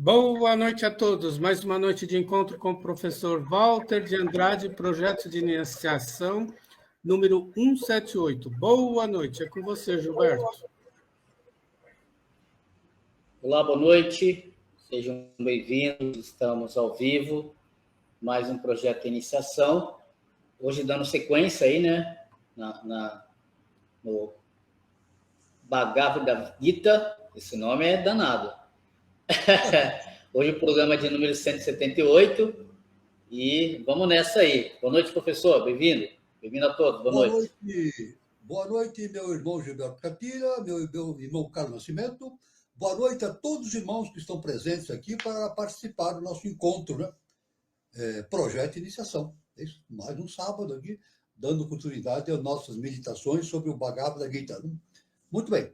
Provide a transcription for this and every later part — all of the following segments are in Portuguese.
Boa noite a todos. Mais uma noite de encontro com o professor Walter de Andrade, projeto de iniciação número 178. Boa noite. É com você, Gilberto. Olá, boa noite. Sejam bem-vindos. Estamos ao vivo. Mais um projeto de iniciação. Hoje dando sequência aí, né? No Bhagavad Gita. Esse nome é danado. Hoje o programa é de número 178 e vamos nessa aí. Boa noite, professor. Bem-vindo. Bem-vindo a todos. Boa noite. Boa noite, meu irmão Gilberto Catira, meu irmão Carlos Nascimento. Boa noite a todos os irmãos que estão presentes aqui para participar do nosso encontro, né? Projeto de Iniciação. Mais um sábado aqui, dando continuidade às nossas meditações sobre o Bhagavad Gita. Muito bem.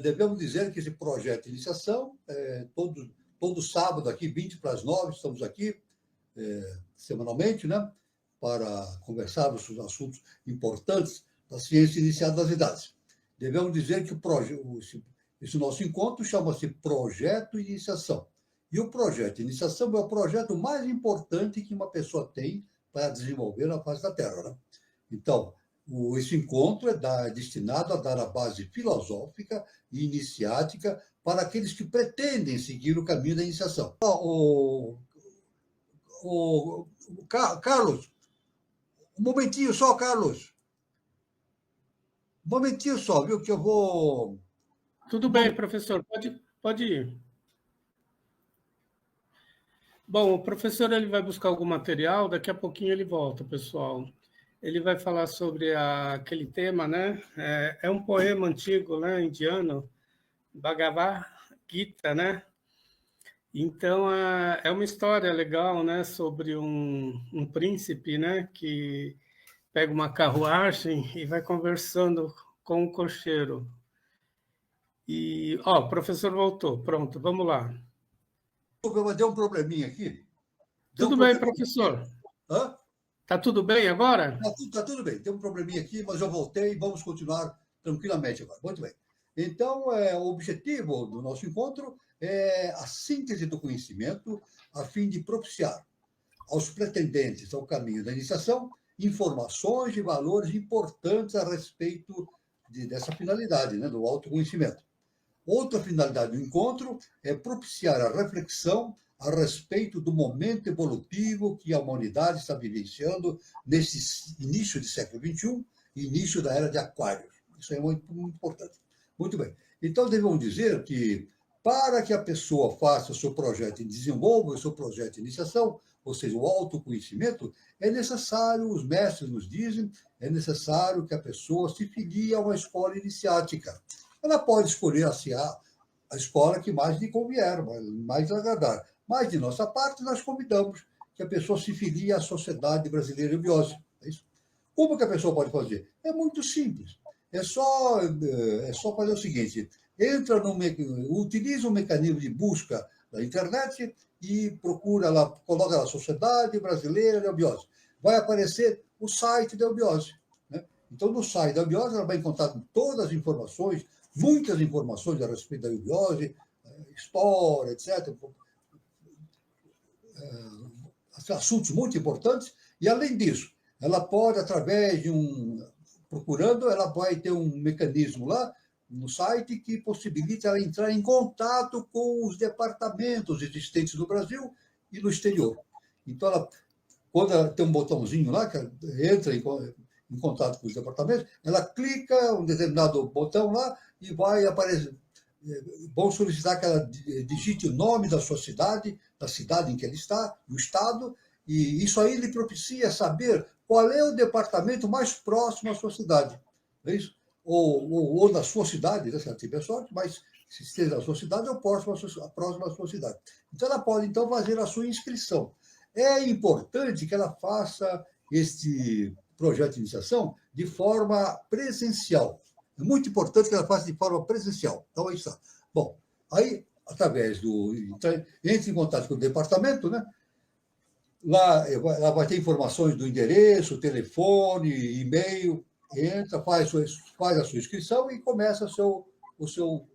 Devemos dizer que esse projeto de iniciação, todo sábado aqui, 20 para as 9, estamos aqui semanalmente, né, para conversarmos sobre assuntos importantes da ciência iniciada das idades. Devemos dizer que esse nosso encontro chama-se Projeto de Iniciação. E o projeto de iniciação é o projeto mais importante que uma pessoa tem para desenvolver na face da Terra, né? Então, esse encontro é destinado a dar a base filosófica e iniciática para aqueles que pretendem seguir o caminho da iniciação. Carlos, um momentinho só, Carlos. Um momentinho só, viu, que eu vou... Tudo bem, professor, pode ir. Bom, o professor ele vai buscar algum material, daqui a pouquinho ele volta, pessoal. Ele vai falar sobre aquele tema, né? É um poema antigo, né, indiano, Bhagavad Gita, né? Então, é uma história legal, né, sobre um príncipe, né, que pega uma carruagem e vai conversando com o cocheiro. E, o professor voltou. Pronto, vamos lá. Deu um probleminha aqui. Tudo bem, professor. Hã? Tá tudo bem agora? Tá tudo bem. Tem um probleminha aqui, mas eu voltei e vamos continuar tranquilamente agora. Muito bem. Então, o objetivo do nosso encontro é a síntese do conhecimento a fim de propiciar aos pretendentes ao caminho da iniciação informações e valores importantes a respeito dessa finalidade, né, do autoconhecimento. Outra finalidade do encontro é propiciar a reflexão a respeito do momento evolutivo que a humanidade está vivenciando nesse início do século XXI e início da era de Aquário. Isso é muito, muito importante. Muito bem. Então, devemos dizer que, para que a pessoa faça o seu projeto e desenvolva o seu projeto de iniciação, ou seja, o autoconhecimento, é necessário, os mestres nos dizem, é necessário que a pessoa se filie a uma escola iniciática. Ela pode escolher a escola que mais lhe convier, mais lhe agradar. Mas, de nossa parte, nós convidamos que a pessoa se filie à Sociedade Brasileira de Biose. É isso? Como que a pessoa pode fazer? É muito simples. É só fazer o seguinte: utiliza um mecanismo de busca da internet e procura lá, coloca lá Sociedade Brasileira de Eubiose. Vai aparecer o site da Eubiose, né? Então, no site da Eubiose, ela vai encontrar todas as informações, muitas informações a respeito da Eubiose, história, etc., assuntos muito importantes, e, além disso, ela pode, através de procurando, ela vai ter um mecanismo lá no site que possibilita ela entrar em contato com os departamentos existentes no Brasil e no exterior. Então, quando ela tem um botãozinho lá, que ela entra em contato com os departamentos, ela clica um determinado botão lá e vai aparecer. Vão solicitar que ela digite o nome da sua cidade, da cidade em que ela está, o estado, e isso aí lhe propicia saber qual é o departamento mais próximo à sua cidade. É isso? Ou na sua cidade, né, se ela tiver sorte, mas se esteja na sua cidade, é o próximo à sua cidade. Então, ela pode, então, fazer a sua inscrição. É importante que ela faça este projeto de iniciação de forma presencial. É muito importante que ela faça de forma presencial. Então, aí está. Bom, aí, através entre em contato com o departamento, né? Lá ela vai ter informações do endereço, telefone, e-mail, entra, faz a sua inscrição e começa o seu curso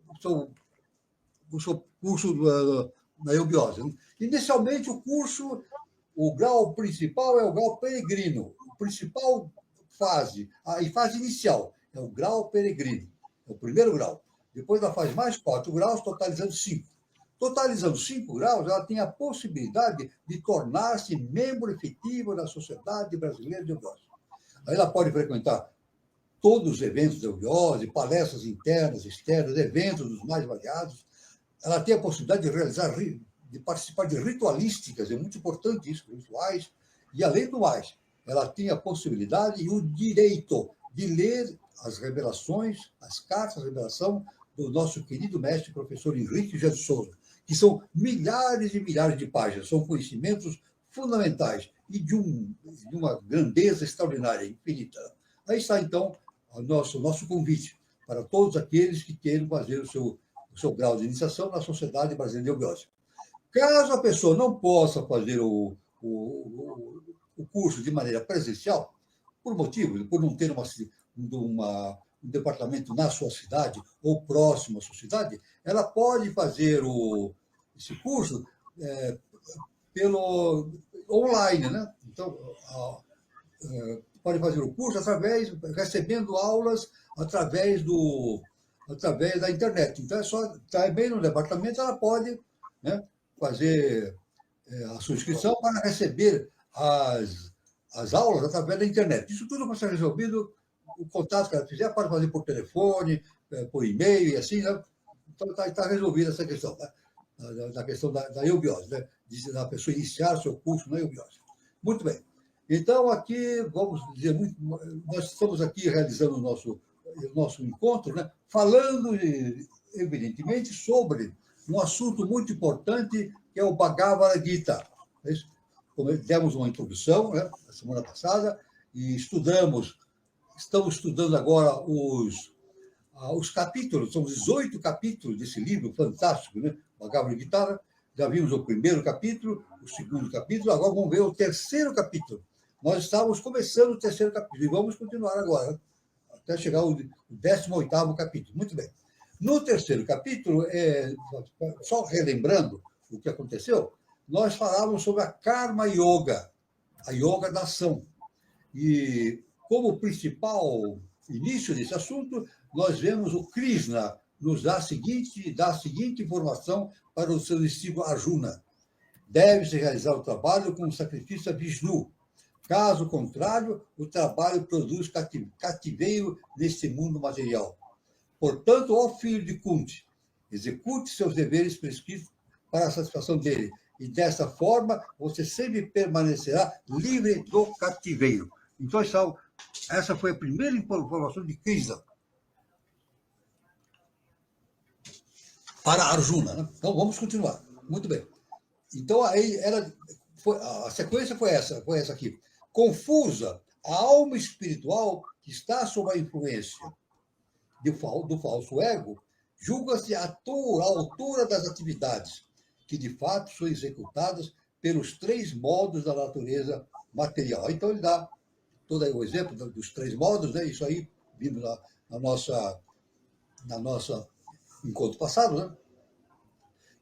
na eubiose. Inicialmente, o curso, o grau principal é o grau peregrino. A principal fase, a fase inicial, é o grau peregrino, é o primeiro grau. Depois ela faz mais 4 graus, totalizando 5. Totalizando 5 graus, ela tem a possibilidade de tornar-se membro efetivo da Sociedade Brasileira de Eubiose. Aí ela pode frequentar todos os eventos da eubiose, palestras internas, externas, eventos dos mais variados. Ela tem a possibilidade de realizar, de participar de ritualísticas, é muito importante isso, rituais, e além do mais, ela tem a possibilidade e o direito de ler as revelações, as cartas de revelação do nosso querido mestre, professor Henrique Jesus Souza, que são milhares e milhares de páginas, são conhecimentos fundamentais e de uma grandeza extraordinária, infinita. Aí está, então, o nosso convite para todos aqueles que queiram fazer o seu grau de iniciação na Sociedade Brasileira de Eubiose. Caso a pessoa não possa fazer o curso de maneira presencial, por não ter um departamento na sua cidade ou próximo à sua cidade, ela pode fazer esse curso pelo online, né? Então, pode fazer o curso recebendo aulas através da internet. Então, é só também no departamento ela pode, né, fazer a sua inscrição para receber as aulas através da internet. Isso tudo pode ser resolvido, o contato que ela fizer pode fazer por telefone, por e-mail e assim, né? Então está resolvida essa questão, né? Da questão da eubiose, né? Da pessoa iniciar seu curso na eubiose. Muito bem. Então, aqui, vamos dizer, nós estamos aqui realizando o nosso encontro, né? Falando, evidentemente, sobre um assunto muito importante, que é o Bhagavad Gita. Como demos uma introdução, né, na semana passada, e estamos estudando agora os capítulos, são 18 capítulos desse livro fantástico, né? Bhagavad Gita. Já vimos o primeiro capítulo, o segundo capítulo, agora vamos ver o terceiro capítulo. Nós estávamos começando o terceiro capítulo e vamos continuar agora, até chegar ao 18º capítulo. Muito bem. No terceiro capítulo, só relembrando o que aconteceu, nós falávamos sobre a Karma Yoga, a yoga da ação. E como principal início desse assunto, nós vemos o Krishna nos dar a seguinte informação para o seu discípulo Arjuna. Deve-se realizar o trabalho com o sacrifício a Vishnu. Caso contrário, o trabalho produz cativeiro neste mundo material. Portanto, ó filho de Kunti, execute seus deveres prescritos para a satisfação dele, e dessa forma você sempre permanecerá livre do cativeiro. Então, essa foi a primeira informação de Krishna para Arjuna, né? Então, vamos continuar. Muito bem. Então, aí a sequência foi essa aqui. Confusa, a alma espiritual que está sob a influência do falso ego, julga-se a altura das atividades, que de fato são executadas pelos 3 modos da natureza material. Então, ele dá todo o exemplo dos 3 modos, né? Isso aí vimos na nossa encontro passado, né?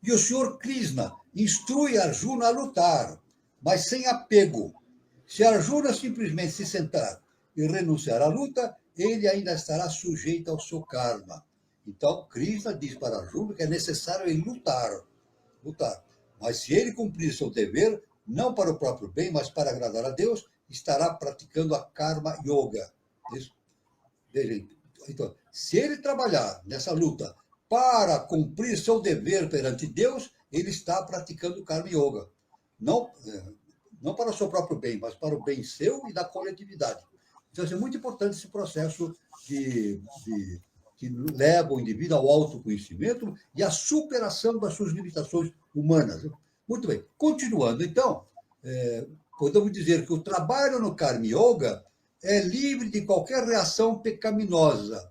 E o senhor Krishna instrui Arjuna a lutar, mas sem apego. Se Arjuna simplesmente se sentar e renunciar à luta, ele ainda estará sujeito ao seu karma. Então, Krishna diz para Arjuna que é necessário ele lutar. Mas se ele cumprir seu dever, não para o próprio bem, mas para agradar a Deus, estará praticando a Karma Yoga. Veja, então, se ele trabalhar nessa luta para cumprir seu dever perante Deus, ele está praticando o Karma Yoga. Não para o seu próprio bem, mas para o bem seu e da coletividade. Então, é muito importante esse processo que leva o indivíduo ao autoconhecimento e à superação das suas limitações humanas. Muito bem. Continuando, então, podemos dizer que o trabalho no Karma Yoga é livre de qualquer reação pecaminosa,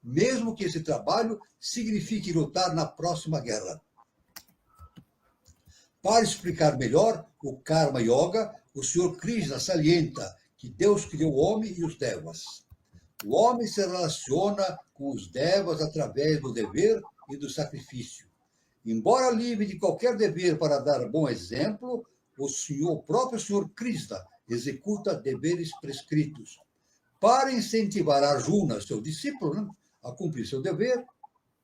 mesmo que esse trabalho signifique lutar na próxima guerra. Para explicar melhor o Karma Yoga, o Sr. Krishna salienta que Deus criou o homem e os devas. O homem se relaciona com os devas através do dever e do sacrifício. Embora livre de qualquer dever para dar bom exemplo, o próprio senhor Krishna executa deveres prescritos. Para incentivar Arjuna, seu discípulo, né, a cumprir seu dever,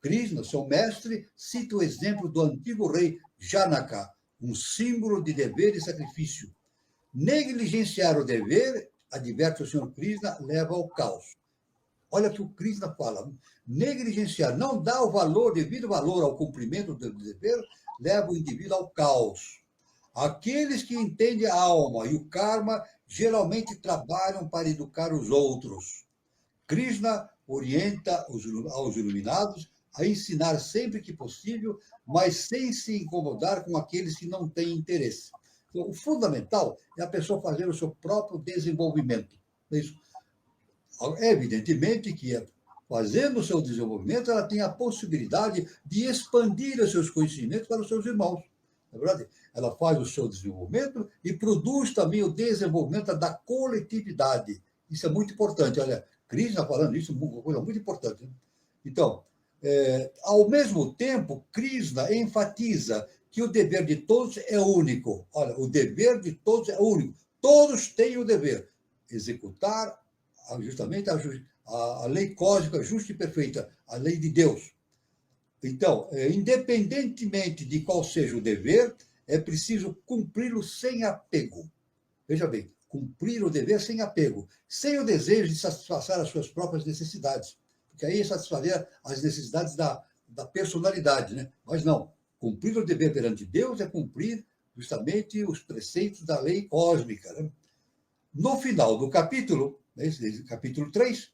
Krishna, seu mestre, cita o exemplo do antigo rei Janaka, um símbolo de dever e sacrifício. Negligenciar o dever, adverte o senhor Krishna, leva ao caos. Olha o que o Krishna fala. Negligenciar, não dar o valor, devido valor ao cumprimento do dever, leva o indivíduo ao caos. Aqueles que entendem a alma e o karma geralmente trabalham para educar os outros. Krishna orienta aos iluminados a ensinar sempre que possível, mas sem se incomodar com aqueles que não têm interesse. Então, o fundamental é a pessoa fazer o seu próprio desenvolvimento. É evidentemente que, fazendo o seu desenvolvimento, ela tem a possibilidade de expandir os seus conhecimentos para os seus irmãos. Na verdade, ela faz o seu desenvolvimento e produz também o desenvolvimento da coletividade. Isso é muito importante. Olha, Krishna falando isso, uma coisa muito importante. Né? Então, ao mesmo tempo, Krishna enfatiza que o dever de todos é único. Olha, o dever de todos é único. Todos têm o dever. Executar justamente a lei cósmica justa e perfeita, a lei de Deus. Então, independentemente de qual seja o dever, é preciso cumpri-lo sem apego. Veja bem, cumprir o dever sem apego, sem o desejo de satisfazer as suas próprias necessidades. Porque aí é satisfazer as necessidades da personalidade, né? Mas não, cumprir o dever perante Deus é cumprir justamente os preceitos da lei cósmica. Né? No final do capítulo, capítulo 3,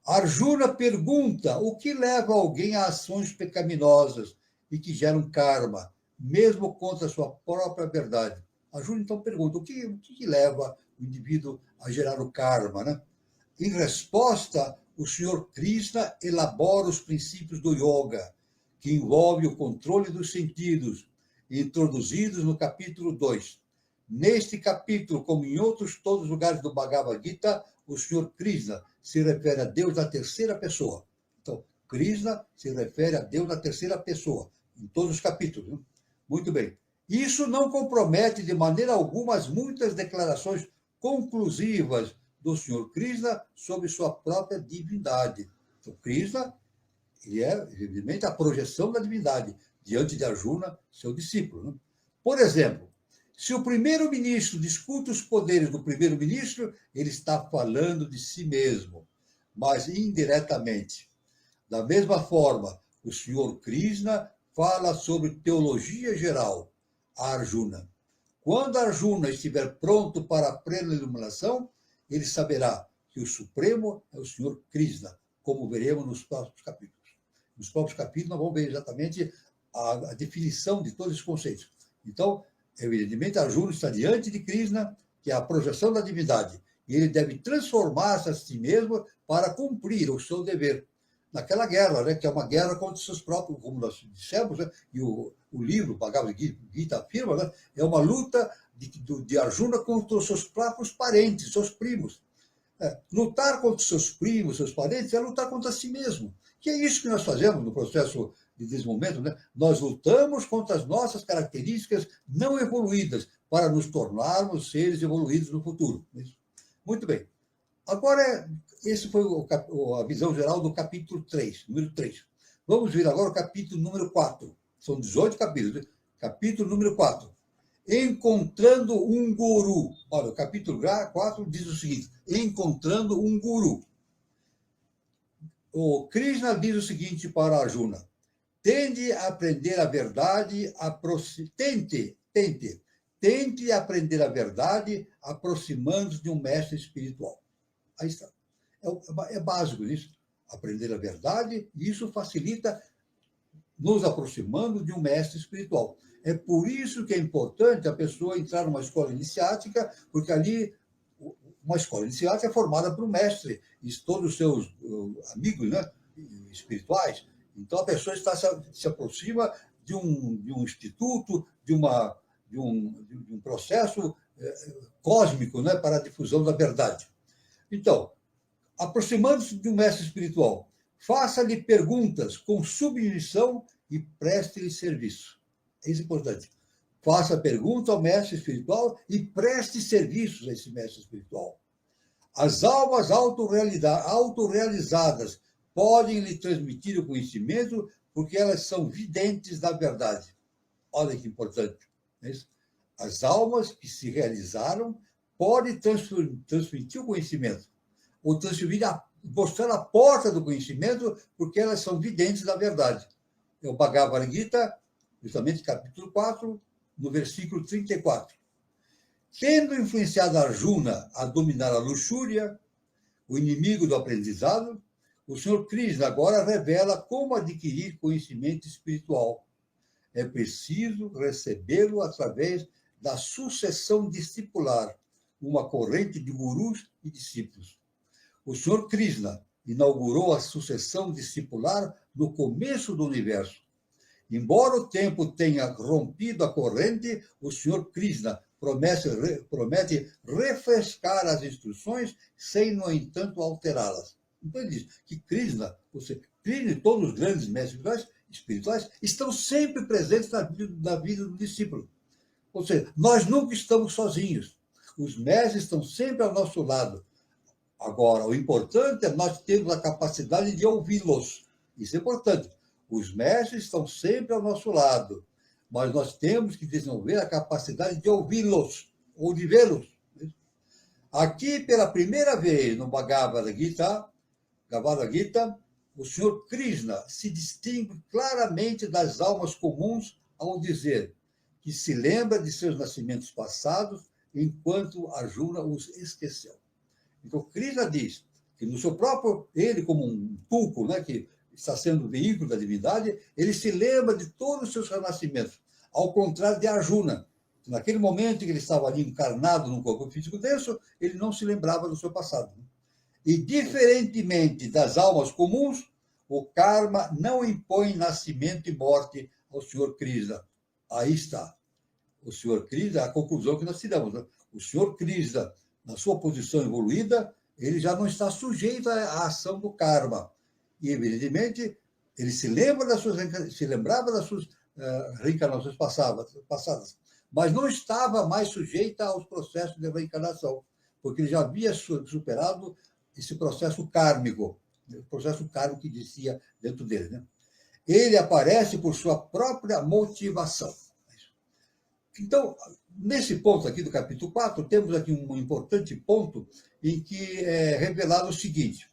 Arjuna pergunta o que leva alguém a ações pecaminosas e que geram karma, mesmo contra a sua própria verdade. Arjuna, então, pergunta o que leva o indivíduo a gerar o karma. Né? Em resposta, o senhor Krishna elabora os princípios do yoga, que envolve o controle dos sentidos, introduzidos no capítulo 2. Neste capítulo, como em todos os lugares do Bhagavad Gita, o senhor Krishna se refere a Deus na terceira pessoa. Então, Krishna se refere a Deus na terceira pessoa, em todos os capítulos. Né? Muito bem. Isso não compromete de maneira alguma as muitas declarações conclusivas do senhor Krishna sobre sua própria divindade. Então, Krishna ele é, evidentemente, a projeção da divindade diante de Arjuna, seu discípulo. Né? Por exemplo, se o primeiro-ministro discute os poderes do primeiro-ministro, ele está falando de si mesmo, mas indiretamente. Da mesma forma, o senhor Krishna fala sobre teologia geral a Arjuna. Quando Arjuna estiver pronto para a plena iluminação, ele saberá que o Supremo é o senhor Krishna, como veremos nos próximos capítulos. Nos próximos capítulos, nós vamos ver exatamente a definição de todos esses conceitos. Então, evidentemente, Arjuna está diante de Krishna, que é a projeção da divindade, e ele deve transformar-se a si mesmo para cumprir o seu dever. Naquela guerra, né, que é uma guerra contra os seus próprios, como nós dissemos, né, e o livro, Bhagavad Gita, afirma, né, é uma luta de Arjuna contra os seus próprios parentes, seus primos. Lutar contra os seus primos, seus parentes, é lutar contra si mesmo. Que é isso que nós fazemos no processo de desenvolvimento, né? Nós lutamos contra as nossas características não evoluídas para nos tornarmos seres evoluídos no futuro. Muito bem. Agora, esse foi a visão geral do capítulo 3, número 3. Vamos ver agora o capítulo número 4. São 18 capítulos. Capítulo número 4. Encontrando um guru. Olha, o capítulo 4 diz o seguinte: encontrando um guru. O Krishna diz o seguinte para Arjuna: tente aprender a verdade, tente aprender a verdade aproximando-se de um mestre espiritual. Aí está. É básico isso. Aprender a verdade, e isso facilita nos aproximando de um mestre espiritual. É por isso que é importante a pessoa entrar numa escola iniciática, porque ali uma escola iniciática é formada por um mestre e todos os seus amigos, né, espirituais. Então, a pessoa se aproxima de um instituto, de um processo cósmico, né, para a difusão da verdade. Então, aproximando-se de um mestre espiritual, faça-lhe perguntas com submissão e preste-lhe serviço. Isso é importante. Faça pergunta ao mestre espiritual e preste serviços a esse mestre espiritual. As almas autorrealizadas podem lhe transmitir o conhecimento porque elas são videntes da verdade. Olha que importante. Não é isso? As almas que se realizaram podem transmitir o conhecimento, ou mostrar a porta do conhecimento, porque elas são videntes da verdade. É o Bhagavad Gita, justamente capítulo 4, no versículo 34. Tendo influenciado Arjuna a dominar a luxúria, o inimigo do aprendizado, o Senhor Krishna agora revela como adquirir conhecimento espiritual. É preciso recebê-lo através da sucessão discipular, uma corrente de gurus e discípulos. O Senhor Krishna inaugurou a sucessão discipular no começo do universo. Embora o tempo tenha rompido a corrente, o Senhor Krishna promete refrescar as instruções sem, no entanto, alterá-las. Então ele diz que Krishna e todos os grandes mestres espirituais estão sempre presentes na vida do discípulo. Ou seja, nós nunca estamos sozinhos. Os mestres estão sempre ao nosso lado. Agora, o importante é nós termos a capacidade de ouvi-los. Isso é importante. Os mestres estão sempre ao nosso lado, mas nós temos que desenvolver a capacidade de ouvi-los, ou de vê-los. Aqui, pela primeira vez no Bhagavad Gita, o Senhor Krishna se distingue claramente das almas comuns ao dizer que se lembra de seus nascimentos passados enquanto Arjuna os esqueceu. Então, Krishna diz que no seu próprio, ele como um tulco, né, que está sendo o veículo da divindade, ele se lembra de todos os seus renascimentos, ao contrário de Arjuna. Naquele momento em que ele estava ali encarnado num corpo físico denso, ele não se lembrava do seu passado. E, diferentemente das almas comuns, o karma não impõe nascimento e morte ao Senhor Krishna. Aí está. O Senhor Krishna, a conclusão que nós tiramos. Né? O Senhor Krishna, na sua posição evoluída, ele já não está sujeito à ação do karma. E, evidentemente, ele se lembrava das suas reencarnações passadas, mas não estava mais sujeito aos processos de reencarnação, porque ele já havia superado esse processo kármico, o processo kármico que existia dentro dele. Né? Ele aparece por sua própria motivação. Então, nesse ponto aqui do capítulo 4, temos aqui um importante ponto em que é revelado o seguinte: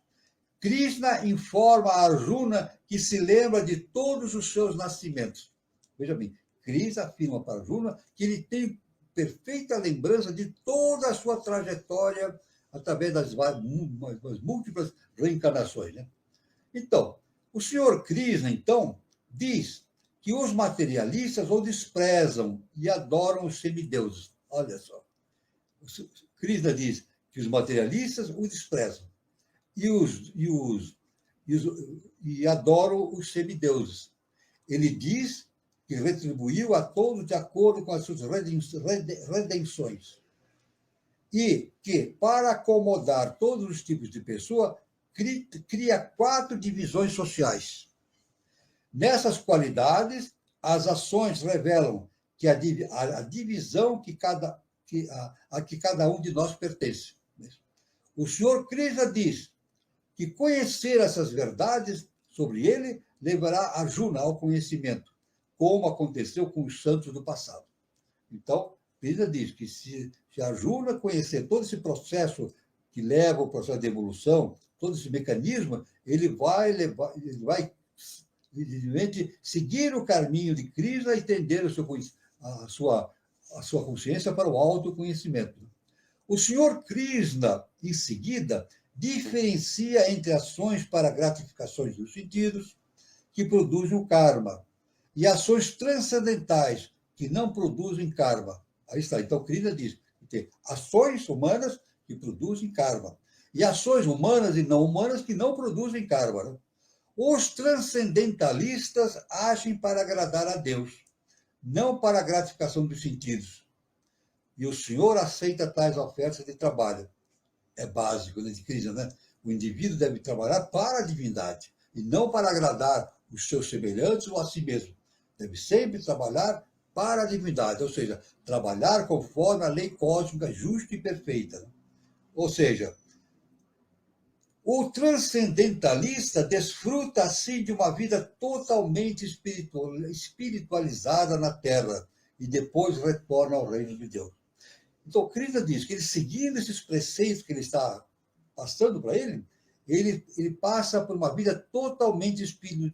Krishna informa a Arjuna que se lembra de todos os seus nascimentos. Veja bem, Krishna afirma para Arjuna que ele tem perfeita lembrança de toda a sua trajetória através das múltiplas reencarnações. Né? Então, o Senhor Krishna, então, diz que os materialistas o desprezam e adoram os semideuses. Olha só. Krishna diz que os materialistas o desprezam e adoram os semideuses. Ele diz que retribuiu a todos de acordo com as suas redenções. E que, para acomodar todos os tipos de pessoa, cria 4 divisões sociais. Nessas qualidades, as ações revelam que a divisão a que cada um de nós pertence. O Senhor Krishna diz que conhecer essas verdades sobre ele levará Arjuna ao conhecimento, como aconteceu com os santos do passado. Então, Krishna diz que se Arjuna conhecer todo esse processo que leva ao processo de evolução, todo esse mecanismo, ele vai evidentemente, seguir o caminho de Krishna e tender a sua consciência para o autoconhecimento. O Senhor Krishna, em seguida, diferencia entre ações para gratificações dos sentidos, que produzem o karma, e ações transcendentais, que não produzem karma. Aí está. Então, Krishna diz que tem ações humanas que produzem karma, e ações humanas e não humanas que não produzem karma. Né? Os transcendentalistas agem para agradar a Deus, não para a gratificação dos sentidos. E o Senhor aceita tais ofertas de trabalho. É básico, né, de Krishna, né? O indivíduo deve trabalhar para a divindade, e não para agradar os seus semelhantes ou a si mesmo. Deve sempre trabalhar para a divindade, ou seja, trabalhar conforme a lei cósmica justa e perfeita. Ou seja, o transcendentalista desfruta assim de uma vida totalmente espiritualizada na Terra e depois retorna ao reino de Deus. Então, Krishna diz que ele, seguindo esses preceitos que ele está passando para ele passa por uma vida totalmente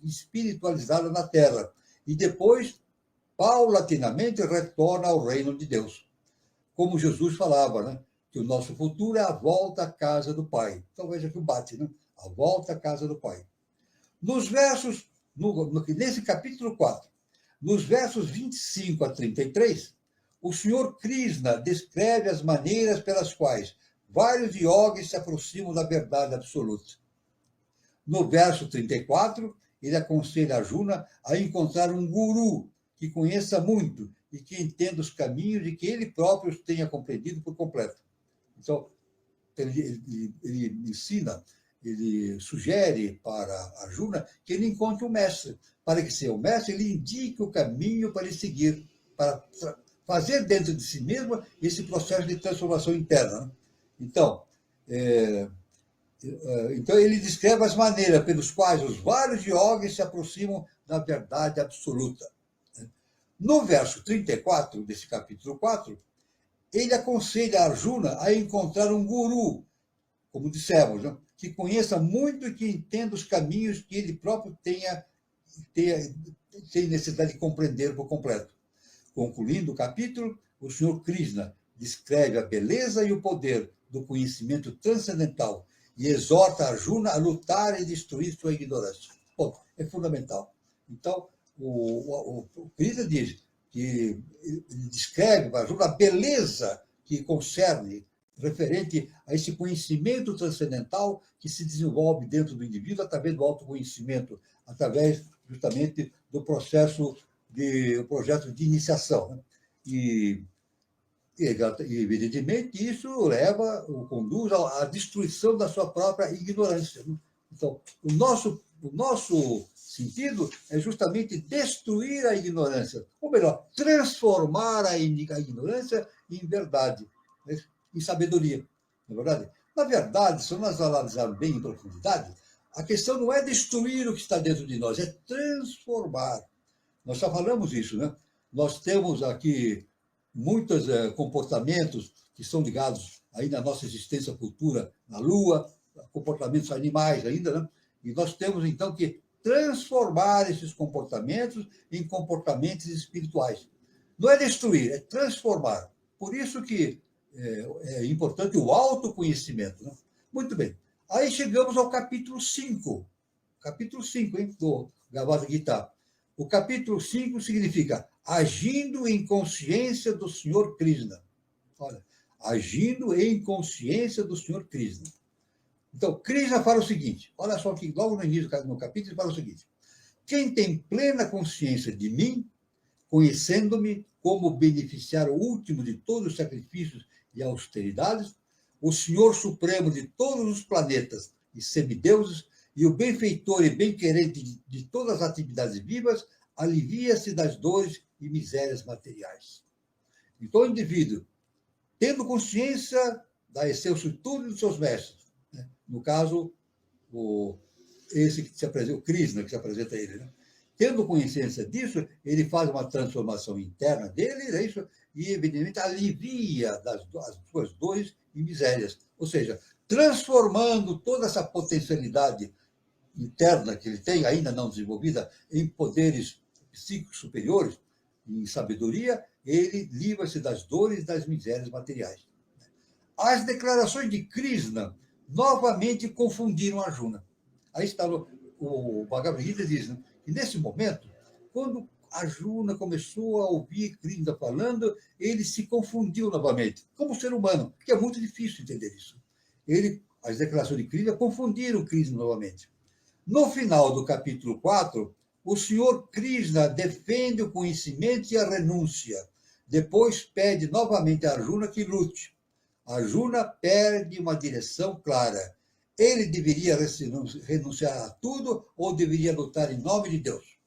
espiritualizada na Terra e depois, paulatinamente, retorna ao reino de Deus. Como Jesus falava, né? Que o nosso futuro é a volta à casa do Pai. Então, veja que o bate, né? A volta à casa do Pai. Nos versos, nesse capítulo 4, nos versos 25 a 33, o Senhor Krishna descreve as maneiras pelas quais vários yogis se aproximam da verdade absoluta. No verso 34, ele aconselha Arjuna a encontrar um guru que conheça muito e que entenda os caminhos e que ele próprio tenha compreendido por completo. Então, ele ensina, ele sugere para Arjuna que ele encontre um mestre. Para que seja o mestre, ele indique o caminho para ele seguir, para fazer dentro de si mesmo esse processo de transformação interna. Então, ele descreve as maneiras pelas quais os vários yogis se aproximam da verdade absoluta. No verso 34 desse capítulo 4, ele aconselha Arjuna a encontrar um guru, como dissemos, né? Que conheça muito e que entenda os caminhos que ele próprio tem necessidade de compreender por completo. Concluindo o capítulo, o Senhor Krishna descreve a beleza e o poder do conhecimento transcendental e exorta Arjuna a lutar e destruir sua ignorância. Bom, é fundamental. Então, o Krishna diz que ele descreve para Arjuna a beleza que concerne, referente a esse conhecimento transcendental que se desenvolve dentro do indivíduo através do autoconhecimento, através justamente do projeto de iniciação. Né? E, evidentemente, isso conduz à destruição da sua própria ignorância. Né? Então, o nosso sentido é justamente destruir a ignorância, ou melhor, transformar a ignorância em verdade, né? Em sabedoria, não é verdade? Na verdade, se nós analisarmos bem em profundidade, a questão não é destruir o que está dentro de nós, é transformar. Nós já falamos isso, né? Nós temos aqui muitos comportamentos que são ligados ainda à nossa existência futura na Lua, comportamentos animais ainda, né? E nós temos, então, que transformar esses comportamentos em comportamentos espirituais. Não é destruir, é transformar. Por isso que é importante o autoconhecimento. Né? Muito bem. Aí chegamos ao capítulo 5. Capítulo 5, hein, do Bhagavad Gita. O capítulo 5 significa agindo em consciência do Senhor Krishna. Olha, agindo em consciência do Senhor Krishna. Então, Krishna fala o seguinte, olha só que logo no início do capítulo ele fala o seguinte: quem tem plena consciência de mim, conhecendo-me como beneficiário último de todos os sacrifícios e austeridades, o Senhor Supremo de todos os planetas e semideuses, e o benfeitor e bem-querente de todas as atividades vivas, alivia-se das dores e misérias materiais. Então, o indivíduo, tendo consciência da essência de tudo dos seus mestres, né? No caso, esse que se apresenta, o Krishna, que se apresenta a ele, né? Tendo consciência disso, ele faz uma transformação interna dele, é isso, e, evidentemente, alivia as suas dores e misérias. Ou seja, transformando toda essa potencialidade interna que ele tem, ainda não desenvolvida, em poderes psíquicos superiores, em sabedoria, ele livra-se das dores e das misérias materiais. As declarações de Krishna novamente confundiram Arjuna. Aí está o Bhagavad Gita diz, né, que nesse momento, quando Arjuna começou a ouvir Krishna falando, ele se confundiu novamente, como ser humano, porque é muito difícil entender isso. As declarações de Krishna confundiram Krishna novamente. No final do capítulo 4, o Senhor Krishna defende o conhecimento e a renúncia. Depois pede novamente a Arjuna que lute. Arjuna perde uma direção clara. Ele deveria renunciar a tudo ou deveria lutar em nome de Deus?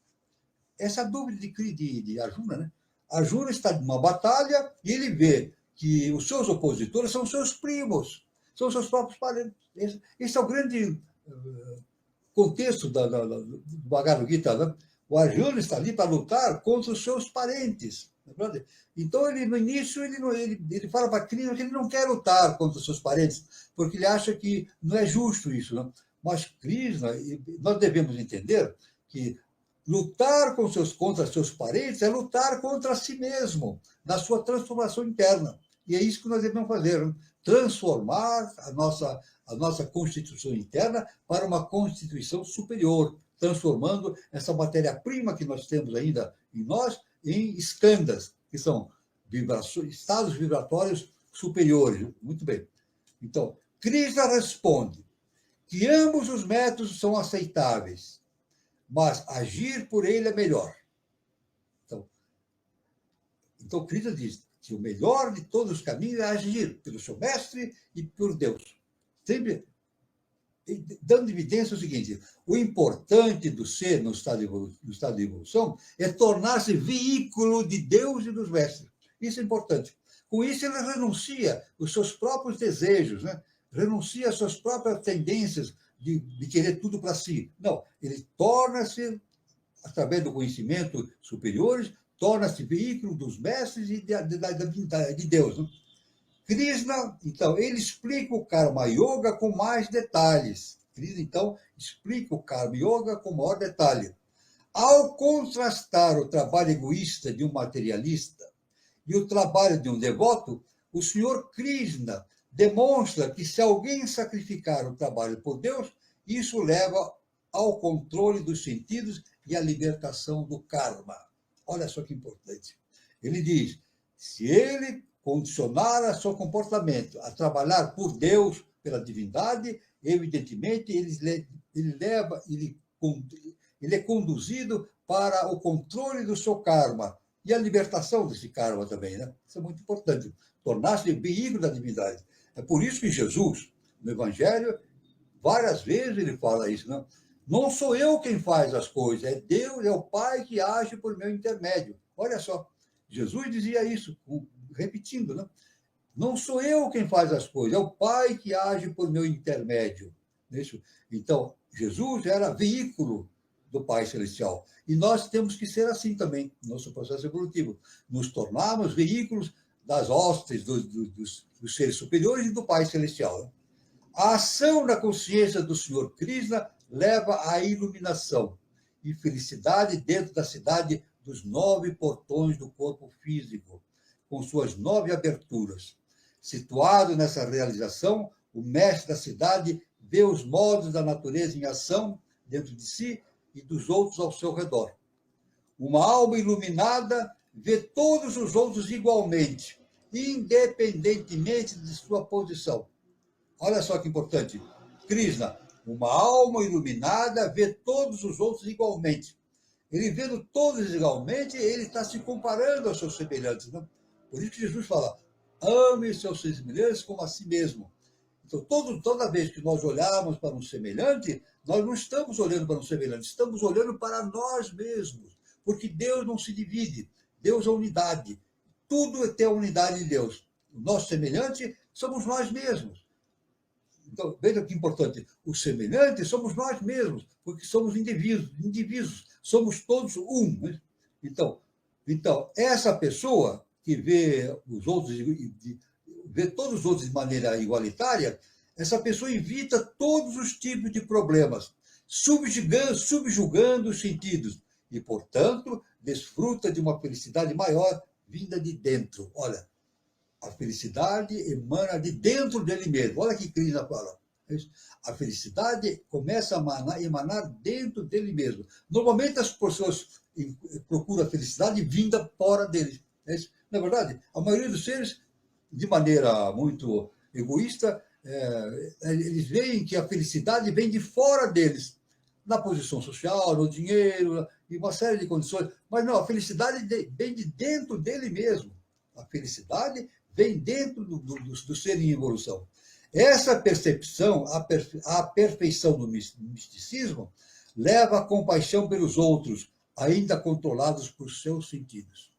Essa dúvida de Arjuna, né? Arjuna está numa batalha e ele vê que os seus opositores são seus primos, são seus próprios parentes. Esse é o grande contexto do Bhagavad Gita, né? O Arjuna está ali para lutar contra os seus parentes. Então, no início, ele fala para Krishna que ele não quer lutar contra os seus parentes, porque ele acha que não é justo isso. Não? Mas Krishna, nós devemos entender que lutar contra seus parentes é lutar contra si mesmo, na sua transformação interna. E é isso que nós devemos fazer, né? Transformar a nossa constituição interna para uma constituição superior, transformando essa matéria-prima que nós temos ainda em nós em skandhas, que são estados vibratórios superiores. Muito bem. Então, Krishna responde que ambos os métodos são aceitáveis, mas agir por ele é melhor. Então Krishna diz que o melhor de todos os caminhos é agir pelo seu mestre e por Deus. Sempre dando evidência o seguinte: o importante do ser no estado de evolução é tornar-se veículo de Deus e dos mestres. Isso é importante. Com isso, ele renuncia os seus próprios desejos, né? Renuncia às suas próprias tendências de querer tudo para si. Não, ele torna-se, através do conhecimento superiores, torna-se veículo dos mestres e de Deus. Né? Krishna, então, ele explica o Karma Yoga com mais detalhes. Krishna, então, explica o Karma Yoga com maior detalhe. Ao contrastar o trabalho egoísta de um materialista e o trabalho de um devoto, o Senhor Krishna demonstra que se alguém sacrificar o trabalho por Deus, isso leva ao controle dos sentidos e à libertação do karma. Olha só que importante. Ele diz, se ele condicionar o seu comportamento a trabalhar por Deus, pela divindade, evidentemente ele é conduzido para o controle do seu karma e a libertação desse karma também, né? Isso é muito importante, tornar-se veículo da divindade. É por isso que Jesus, no Evangelho, várias vezes ele fala isso, né? Não sou eu quem faz as coisas, é Deus, é o Pai que age por meu intermédio. Olha só, Jesus dizia isso, repetindo, né? Não sou eu quem faz as coisas, é o Pai que age por meu intermédio. Isso. Então, Jesus era veículo do Pai Celestial. E nós temos que ser assim também, no nosso processo evolutivo. Nos tornarmos veículos das hostes dos seres superiores e do Pai Celestial. Né? A ação da consciência do Senhor Krishna leva à iluminação e felicidade dentro da cidade dos 9 portões do corpo físico, com suas 9 aberturas. Situado nessa realização, o mestre da cidade vê os modos da natureza em ação dentro de si e dos outros ao seu redor. Uma alma iluminada vê todos os outros igualmente, independentemente de sua posição. Olha só que importante. Krishna, uma alma iluminada vê todos os outros igualmente. Ele vendo todos igualmente, ele está se comparando aos seus semelhantes. Né? Por isso que Jesus fala, ame seus semelhantes como a si mesmo. Então, toda vez que nós olharmos para um semelhante, nós não estamos olhando para um semelhante, estamos olhando para nós mesmos. Porque Deus não se divide, Deus é unidade. Tudo tem a unidade de Deus. O nosso semelhante somos nós mesmos. Então, veja que importante, os semelhantes somos nós mesmos, porque somos indivíduos, somos todos um. Né? Então, essa pessoa que vê os outros, vê todos os outros de maneira igualitária, essa pessoa evita todos os tipos de problemas, subjugando os sentidos, e, portanto, desfruta de uma felicidade maior vinda de dentro. Olha, a felicidade emana de dentro dele mesmo. Olha que Krishna fala. A felicidade começa a emanar dentro dele mesmo. Normalmente as pessoas procuram a felicidade vinda fora deles. Na verdade, a maioria dos seres, de maneira muito egoísta, eles veem que a felicidade vem de fora deles, na posição social, no dinheiro, e uma série de condições. Mas não, a felicidade vem de dentro dele mesmo. A felicidade vem dentro do ser em evolução. Essa percepção, a perfeição do misticismo, leva à compaixão pelos outros, ainda controlados por seus sentidos.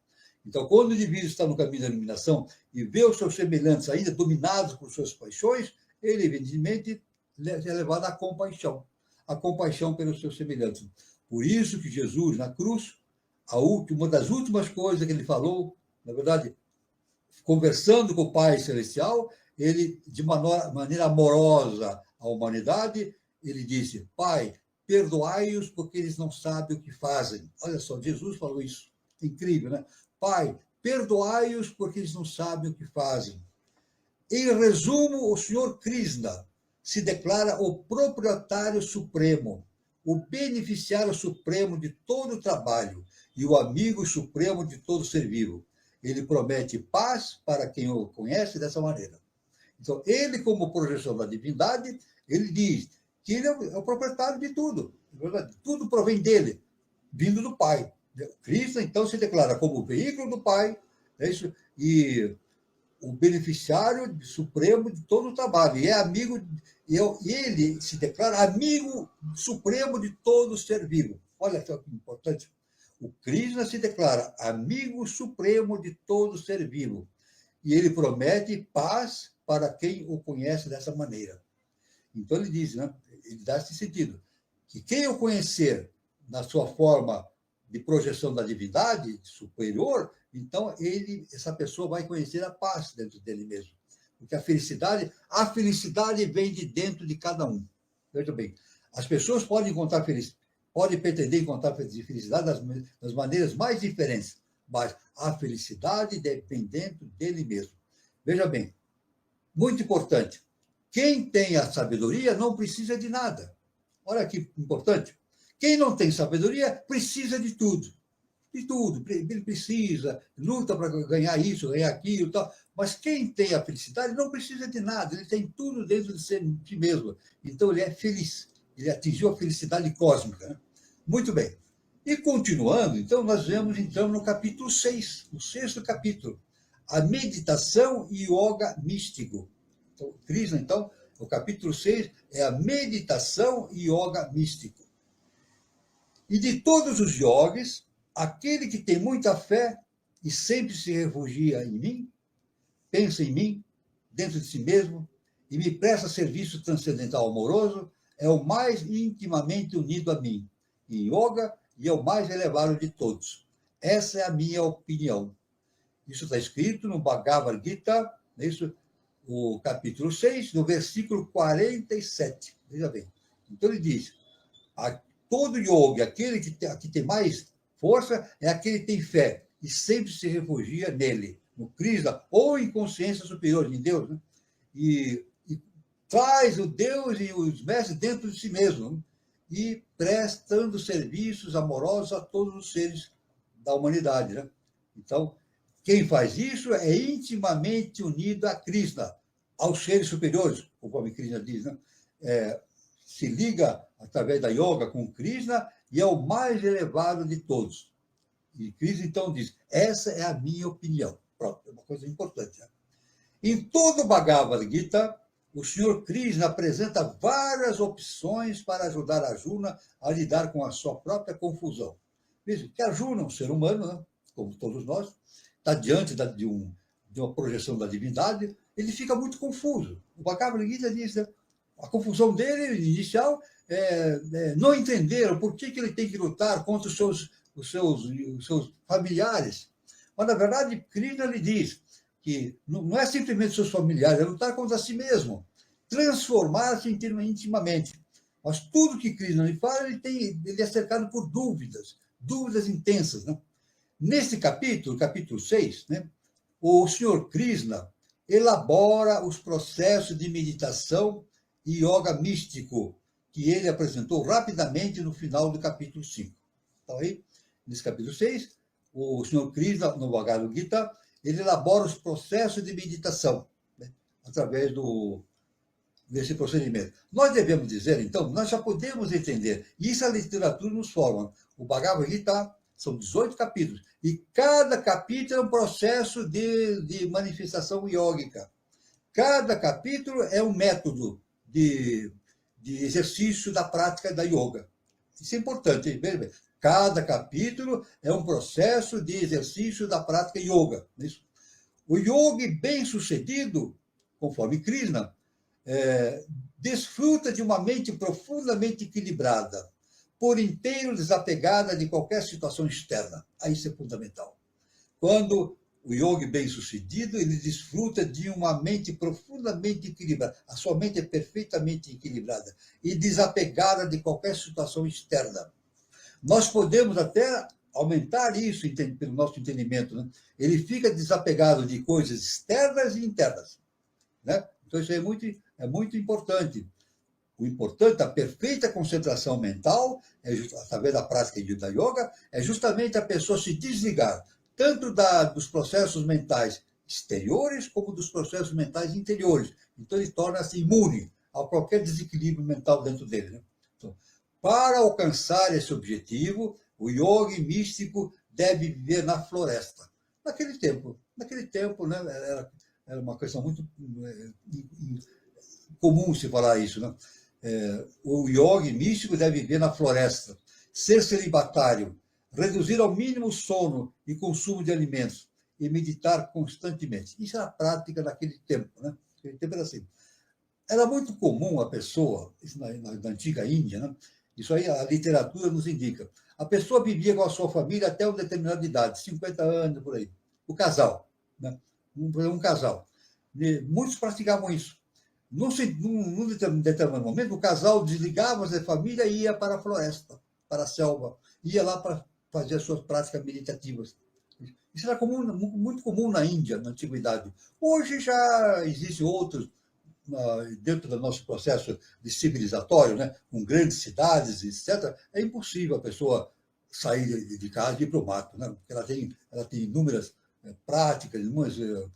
Então, quando o indivíduo está no caminho da iluminação e vê os seus semelhantes ainda dominados por suas paixões, ele, evidentemente, é levado à compaixão pelos seus semelhantes. Por isso que Jesus, na cruz, uma das últimas coisas que ele falou, na verdade, conversando com o Pai Celestial, ele, de maneira amorosa à humanidade, ele disse: Pai, perdoai-os porque eles não sabem o que fazem. Olha só, Jesus falou isso. Incrível, né? Pai, perdoai-os porque eles não sabem o que fazem. Em resumo, o senhor Krishna se declara o proprietário supremo, o beneficiário supremo de todo o trabalho e o amigo supremo de todo ser vivo. Ele promete paz para quem o conhece dessa maneira. Então, ele, como projeção da divindade, ele diz que ele é o proprietário de tudo. Tudo provém dele, vindo do Pai. Krishna, então, se declara como o veículo do Pai, e o beneficiário supremo de todo o trabalho. E é amigo, e ele se declara amigo supremo de todo ser vivo. Olha que importante. O Krishna se declara amigo supremo de todo ser vivo. E ele promete paz para quem o conhece dessa maneira. Então ele diz, né? Ele dá esse sentido, que quem o conhecer na sua forma de projeção da divindade superior, então essa pessoa vai conhecer a paz dentro dele mesmo. Porque a felicidade vem de dentro de cada um. Veja bem, as pessoas podem pretender encontrar felicidade das maneiras mais diferentes, mas a felicidade vem dentro dele mesmo. Veja bem, muito importante, quem tem a sabedoria não precisa de nada. Olha que importante. Quem não tem sabedoria precisa de tudo. De tudo. Ele precisa, luta para ganhar isso, ganhar aquilo, tal. Mas quem tem a felicidade não precisa de nada. Ele tem tudo dentro de si mesmo. Então, ele é feliz. Ele atingiu a felicidade cósmica. Né? Muito bem. E continuando, então, nós vemos, então, no capítulo 6, o 6º capítulo, a meditação e yoga místico. Então, Krishna, então, o capítulo 6 é a meditação e yoga místico. E de todos os yogis, aquele que tem muita fé e sempre se refugia em mim, pensa em mim, dentro de si mesmo, e me presta serviço transcendental amoroso, é o mais intimamente unido a mim, em yoga, e é o mais elevado de todos. Essa é a minha opinião. Isso está escrito no Bhagavad Gita, isso, o capítulo 6, no versículo 47. Veja bem. Então ele diz, todo yogi, aquele que tem mais força, é aquele que tem fé e sempre se refugia nele, no Krishna, ou em consciência superior, em Deus, né? e traz o Deus e os mestres dentro de si mesmo, né? E prestando serviços amorosos a todos os seres da humanidade. Né? Então, quem faz isso é intimamente unido a Krishna, aos seres superiores, conforme Krishna diz, né? Se liga através da yoga com Krishna e é o mais elevado de todos. E Krishna, então, diz, essa é a minha opinião. Pronto, é uma coisa importante. Né? Em todo o Bhagavad Gita, o Senhor Krishna apresenta várias opções para ajudar Arjuna a lidar com a sua própria confusão. Veja que Arjuna é um ser humano, né? Como todos nós, está diante de uma projeção da divindade, ele fica muito confuso. O Bhagavad Gita diz, né? A confusão dele, inicial, não entenderam por que ele tem que lutar contra os seus familiares. Mas, na verdade, Krishna lhe diz que não é simplesmente seus familiares, é lutar contra si mesmo, transformar-se intimamente. Mas tudo que Krishna lhe fala, ele é cercado por dúvidas intensas. Né? Nesse capítulo 6, né, o Senhor Krishna elabora os processos de meditação e yoga místico que ele apresentou rapidamente no final do capítulo 5. Então, aí, nesse capítulo 6, o Senhor Krishna, no Bhagavad Gita, ele elabora os processos de meditação, né, através desse procedimento. Nós devemos dizer, então, nós já podemos entender, e isso a literatura nos forma. O Bhagavad Gita são 18 capítulos, e cada capítulo é um processo de manifestação iógica. Cada capítulo é um método de exercício da prática da yoga. Isso é importante, veja bem. Cada capítulo é um processo de exercício da prática yoga. Isso. O yogi bem-sucedido, conforme Krishna, desfruta de uma mente profundamente equilibrada, por inteiro desapegada de qualquer situação externa. Aí isso é fundamental. Quando o yogi bem-sucedido, ele desfruta de uma mente profundamente equilibrada. A sua mente é perfeitamente equilibrada e desapegada de qualquer situação externa. Nós podemos até aumentar isso pelo nosso entendimento. Né? Ele fica desapegado de coisas externas e internas. Né? Então, isso é muito importante. O importante, a perfeita concentração mental, através da prática da yoga, é justamente a pessoa se desligar tanto dos processos mentais exteriores como dos processos mentais interiores. Então, ele torna-se imune a qualquer desequilíbrio mental dentro dele. Né? Então, para alcançar esse objetivo, o yogi místico deve viver na floresta. Naquele tempo, né, era uma questão muito comum se falar isso. Né? O yogi místico deve viver na floresta, ser celibatário, reduzir ao mínimo o sono e consumo de alimentos e meditar constantemente. Isso era a prática naquele tempo. Né? Naquele tempo era assim. Era muito comum a pessoa, isso na antiga Índia, né? Isso aí a literatura nos indica. A pessoa vivia com a sua família até uma determinada idade, 50 anos, por aí. O casal. Né? Um casal. E muitos praticavam isso. Num determinado momento, o casal desligava da família e ia para a floresta, para a selva. Ia lá para fazer as suas práticas meditativas. Isso era muito comum na Índia, na antiguidade. Hoje já existem outros, dentro do nosso processo de civilizatório, né, com grandes cidades, etc., é impossível a pessoa sair de casa e ir para o mato, né, porque ela tem inúmeras práticas, inúmeras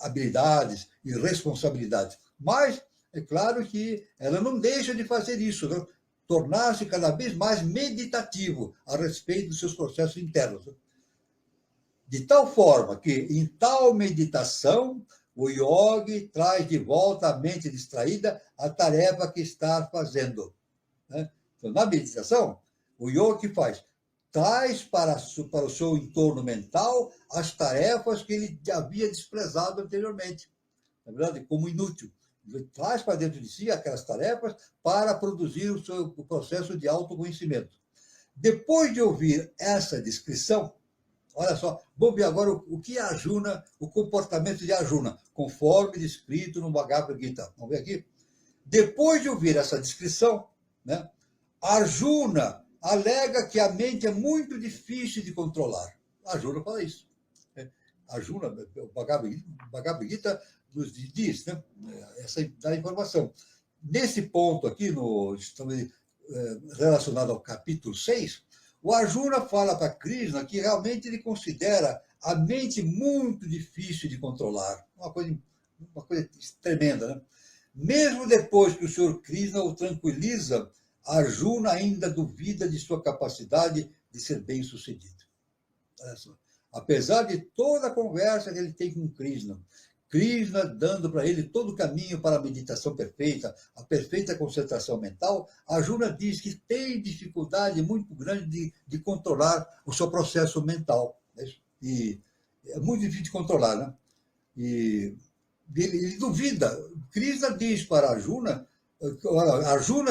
habilidades e responsabilidades. Mas é claro que ela não deixa de fazer isso, né? Tornar-se cada vez mais meditativo a respeito dos seus processos internos. De tal forma que, em tal meditação, o yogi traz de volta à mente distraída a tarefa que está fazendo. Né? Então, na meditação, o yogi faz? Traz para o seu entorno mental as tarefas que ele havia desprezado anteriormente, na verdade, como inútil. Ele traz para dentro de si aquelas tarefas para produzir o processo de autoconhecimento. Depois de ouvir essa descrição, olha só, vamos ver agora o que é Arjuna, o comportamento de Arjuna, conforme descrito no Bhagavad Gita. Vamos ver aqui? Depois de ouvir essa descrição, né, Arjuna alega que a mente é muito difícil de controlar. Arjuna fala isso. Arjuna, o Bhagavad Gita nos diz, né, essa da informação. Nesse ponto aqui, relacionado ao capítulo 6, o Arjuna fala para Krishna que realmente ele considera a mente muito difícil de controlar. Uma coisa tremenda, né? Mesmo depois que o Senhor Krishna o tranquiliza, Arjuna ainda duvida de sua capacidade de ser bem-sucedido. Olha só. Apesar de toda a conversa que ele tem com Krishna dando para ele todo o caminho para a meditação perfeita, a perfeita concentração mental, Arjuna diz que tem dificuldade muito grande de controlar o seu processo mental. Né? E é muito difícil de controlar, né? E ele duvida. Krishna diz para Arjuna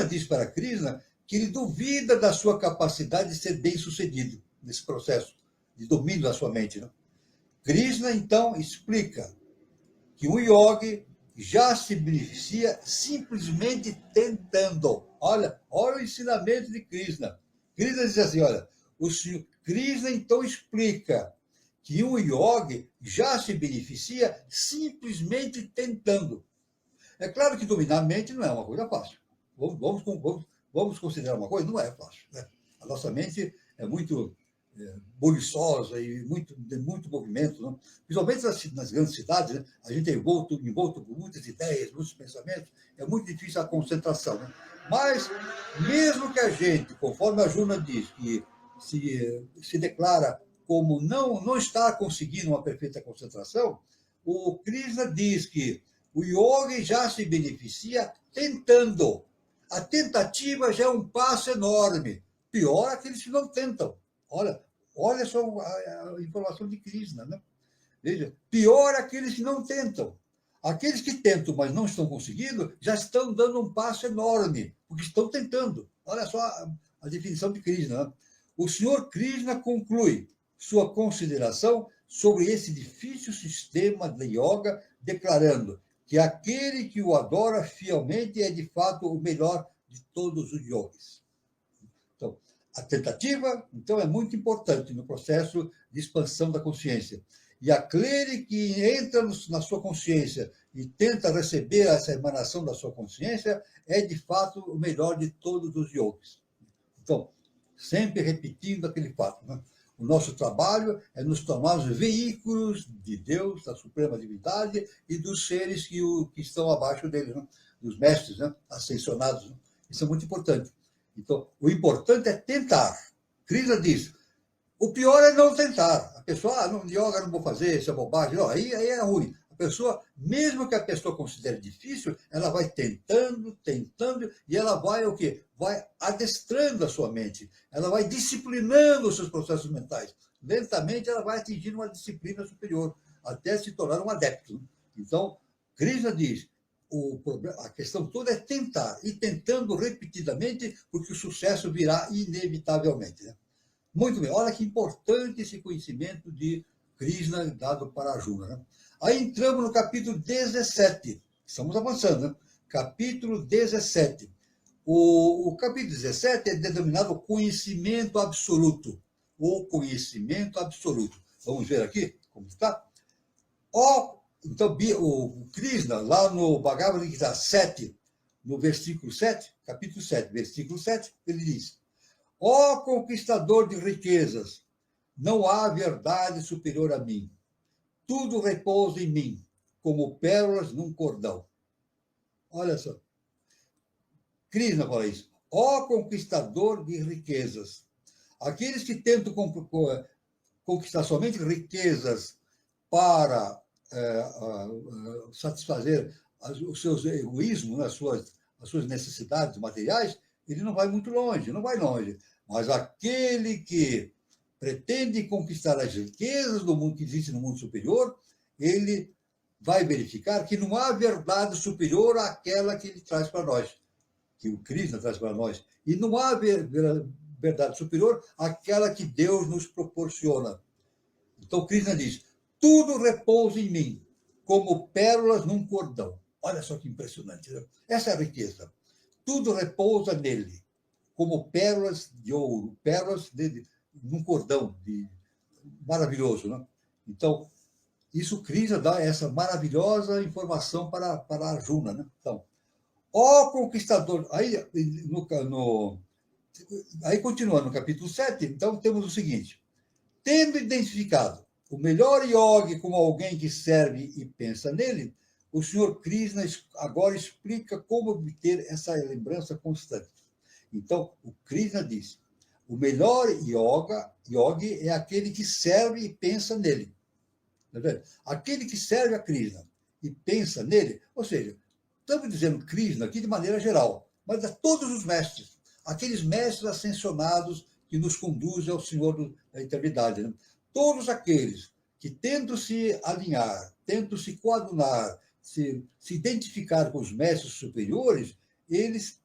diz para Krishna que ele duvida da sua capacidade de ser bem-sucedido nesse processo de domínio da sua mente. Né? Krishna, então, explica que um yogi já se beneficia simplesmente tentando. Olha o ensinamento de Krishna. Krishna diz assim, olha, Krishna, então, explica que um yogi já se beneficia simplesmente tentando. É claro que dominar a mente não é uma coisa fácil. Vamos considerar uma coisa? Não é fácil. Né? A nossa mente é muito buliçosa e de muito movimento. Né? Principalmente nas grandes cidades, né? A gente é envolto por muitas ideias, muitos pensamentos. É muito difícil a concentração. Né? Mas, mesmo que a gente, conforme a Arjuna diz, que se declara como não está conseguindo uma perfeita concentração, o Krishna diz que O yogi já se beneficia tentando. A tentativa já é um passo enorme. Pior aqueles que não tentam. Olha só a informação de Krishna, né? Veja, pior aqueles que não tentam. Aqueles que tentam, mas não estão conseguindo, já estão dando um passo enorme, porque estão tentando. Olha só a definição de Krishna, né? O senhor Krishna conclui sua consideração sobre esse difícil sistema de yoga, declarando que aquele que o adora fielmente é, de fato, o melhor de todos os yogis. Então, a tentativa, então, é muito importante no processo de expansão da consciência. E aquele que entra na sua consciência e tenta receber essa emanação da sua consciência é, de fato, o melhor de todos os yogis. Então, sempre repetindo aquele fato, né? O nosso trabalho é nos tornarmos veículos de Deus, da Suprema Divindade e dos seres que estão abaixo dele, né? Dos mestres, né? Ascensionados. Né? Isso é muito importante. Então, o importante é tentar. Krishna diz, o pior é não tentar. A pessoa, no yoga não vou fazer, isso é bobagem. Não, aí é ruim. A pessoa, mesmo que a pessoa considere difícil, ela vai tentando, e ela vai o quê? Vai adestrando a sua mente. Ela vai disciplinando os seus processos mentais. Lentamente, ela vai atingindo uma disciplina superior, até se tornar um adepto. Então, Krishna diz, a questão toda é tentar, e tentando repetidamente, porque o sucesso virá inevitavelmente. Né? Muito bem, olha que importante esse conhecimento de Krishna dado para Arjuna. Né? Aí entramos no capítulo 17, estamos avançando, né? Capítulo 17. O capítulo 17 é denominado conhecimento absoluto, ou conhecimento absoluto. Vamos ver aqui como está? Então, o Krishna, lá no Bhagavad Gita 7, no versículo 7, capítulo 7, versículo 7, ele diz, ó conquistador de riquezas, não há verdade superior a mim. Tudo repousa em mim, como pérolas num cordão. Olha só. Krishna fala isso. Ó conquistador de riquezas. Aqueles que tentam conquistar somente riquezas para satisfazer os seus egoísmos, as suas necessidades materiais, ele não vai muito longe, não vai longe. Mas aquele que pretende conquistar as riquezas do mundo que existe no mundo superior, ele vai verificar que não há verdade superior àquela que ele traz para nós, que o Krishna traz para nós. E não há verdade superior àquela que Deus nos proporciona. Então, Krishna diz, tudo repousa em mim, como pérolas num cordão. Olha só que impressionante. Né? Essa é a riqueza. Tudo repousa nele, como pérolas de ouro, pérolas num cordão maravilhoso. Né? Então, isso Krishna dá essa maravilhosa informação para Arjuna. Né? Então, ó conquistador... Aí continua no capítulo 7, então temos o seguinte. Tendo identificado o melhor yogi como alguém que serve e pensa nele, o senhor Krishna agora explica como obter essa lembrança constante. Então, o Krishna diz, o melhor yogi é aquele que serve e pensa nele. Tá vendo? Aquele que serve a Krishna e pensa nele, ou seja, estamos dizendo Krishna aqui de maneira geral, mas a todos os mestres, aqueles mestres ascensionados que nos conduzem ao Senhor da eternidade. Né? Todos aqueles que tentam se alinhar, tentam se coadunar, se identificar com os mestres superiores, eles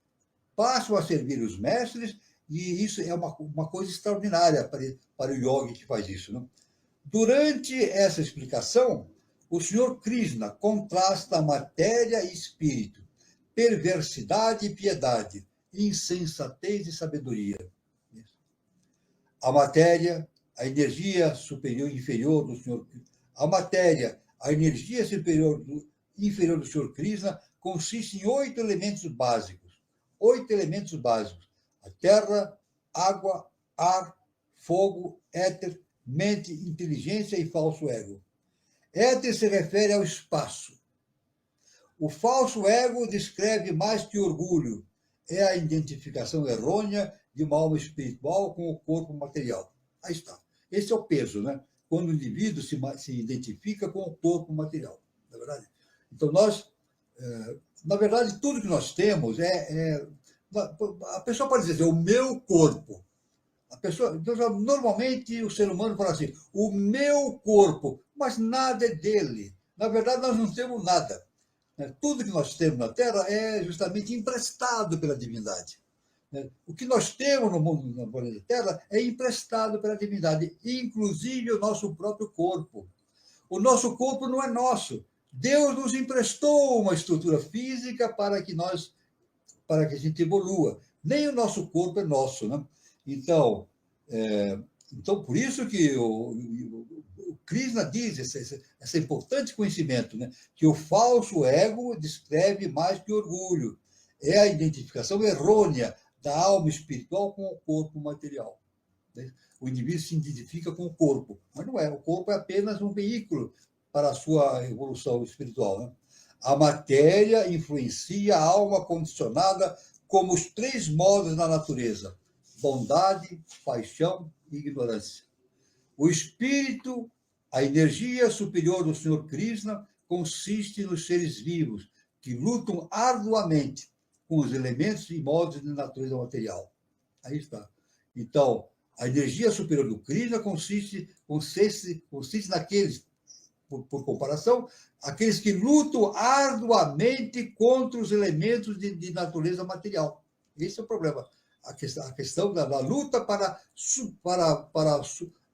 passam a servir os mestres, e isso é uma coisa extraordinária para o yogi que faz isso. Né? Durante essa explicação, o Senhor Krishna contrasta matéria e espírito, perversidade e piedade, insensatez e sabedoria. A matéria, a energia superior e inferior do Senhor, a matéria, a energia superior inferior do Senhor Krishna consiste em 8 elementos básicos. 8 elementos básicos. A terra, água, ar, fogo, éter, mente, inteligência e falso ego. Éter se refere ao espaço. O falso ego descreve mais que orgulho. É a identificação errônea de uma alma espiritual com o corpo material. Aí está. Esse é o peso, né? Quando o indivíduo se identifica com o corpo material. Não é verdade? Então, nós Na verdade, tudo que nós temos a pessoa pode dizer, o meu corpo. Normalmente, o ser humano fala assim, o meu corpo, mas nada é dele. Na verdade, nós não temos nada. Tudo que nós temos na Terra é justamente emprestado pela divindade. O que nós temos no mundo, na planeta Terra, é emprestado pela divindade, inclusive o nosso próprio corpo. O nosso corpo não é nosso. Deus nos emprestou uma estrutura física para que a gente evolua. Nem o nosso corpo é nosso, né? Então, por isso que o Krishna diz esse importante conhecimento, né? Que o falso ego descreve mais que orgulho. É a identificação errônea da alma espiritual com o corpo material. O indivíduo se identifica com o corpo, mas não é. O corpo é apenas um veículo para a sua evolução espiritual, né? A matéria influencia a alma condicionada como os 3 modos da natureza: bondade, paixão e ignorância. O espírito, a energia superior do Senhor Krishna, consiste nos seres vivos que lutam arduamente com os elementos e modos de natureza material. Aí está. Então, a energia superior do Krishna consiste naqueles, por comparação, aqueles que lutam arduamente contra os elementos de natureza material. Esse é o problema. A questão da luta para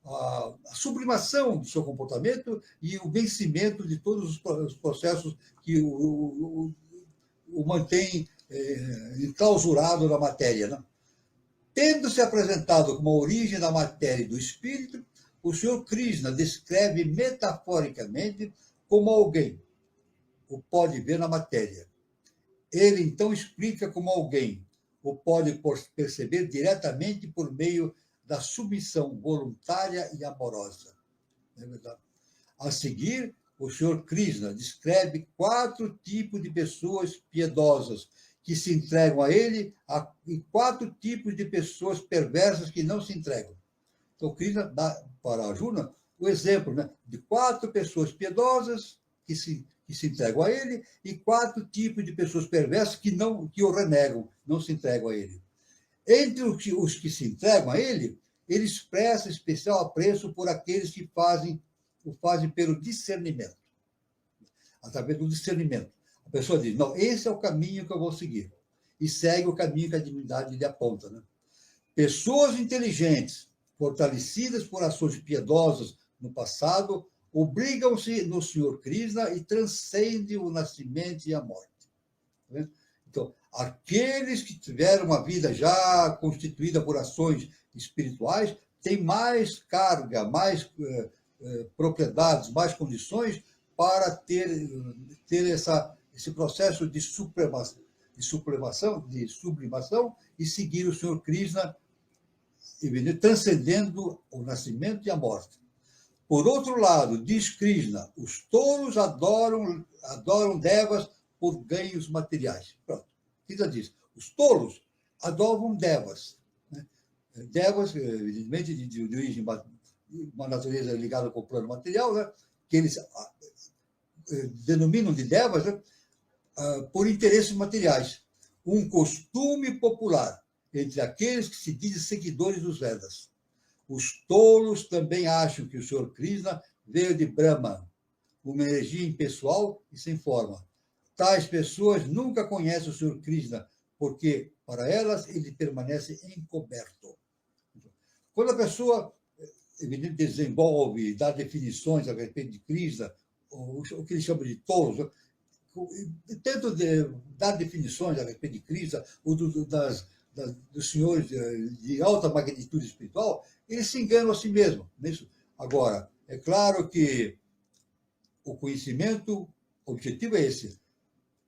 a sublimação do seu comportamento e o vencimento de todos os processos que o mantém enclausurado na matéria, né? Tendo se apresentado como a origem da matéria e do espírito, o Senhor Krishna descreve metaforicamente como alguém o pode ver na matéria. Ele, então, explica como alguém o pode perceber diretamente por meio da submissão voluntária e amorosa. É verdade. A seguir, o Senhor Krishna descreve 4 tipos de pessoas piedosas que se entregam a ele e 4 tipos de pessoas perversas que não se entregam. Então, Krishna dá para Arjuna o exemplo, né, de 4 pessoas piedosas que se entregam a ele e 4 tipos de pessoas perversas que o renegam, não se entregam a ele. Entre os que se entregam a ele, ele expressa especial apreço por aqueles que o fazem pelo discernimento. Através do discernimento. A pessoa diz, não, esse é o caminho que eu vou seguir. E segue o caminho que a divindade lhe aponta, né? Pessoas inteligentes, fortalecidas por ações piedosas no passado, obrigam-se no Senhor Krishna e transcendem o nascimento e a morte. Tá? Então, aqueles que tiveram uma vida já constituída por ações espirituais têm mais carga, mais propriedades, mais condições para ter esse processo de sublimação e seguir o Senhor Krishna, transcendendo o nascimento e a morte. Por outro lado, diz Krishna, os tolos adoram devas por ganhos materiais. Pronto. Krishna diz, os tolos adoram devas. Né? Devas, evidentemente, de origem, uma natureza ligada com o plano material, né? Que eles denominam de devas, né? Por interesses materiais. Um costume popular entre aqueles que se dizem seguidores dos Vedas. Os tolos também acham que o Senhor Krishna veio de Brahma, uma energia impessoal e sem forma. Tais pessoas nunca conhecem o Senhor Krishna, porque, para elas, ele permanece encoberto. Quando a pessoa desenvolve, dá definições a respeito de Krishna, o que ele chama de tolos, tento dar definições a respeito de Krishna, ou dos senhores de alta magnitude espiritual, eles se enganam a si mesmos. Agora, é claro que o conhecimento, o objetivo é esse.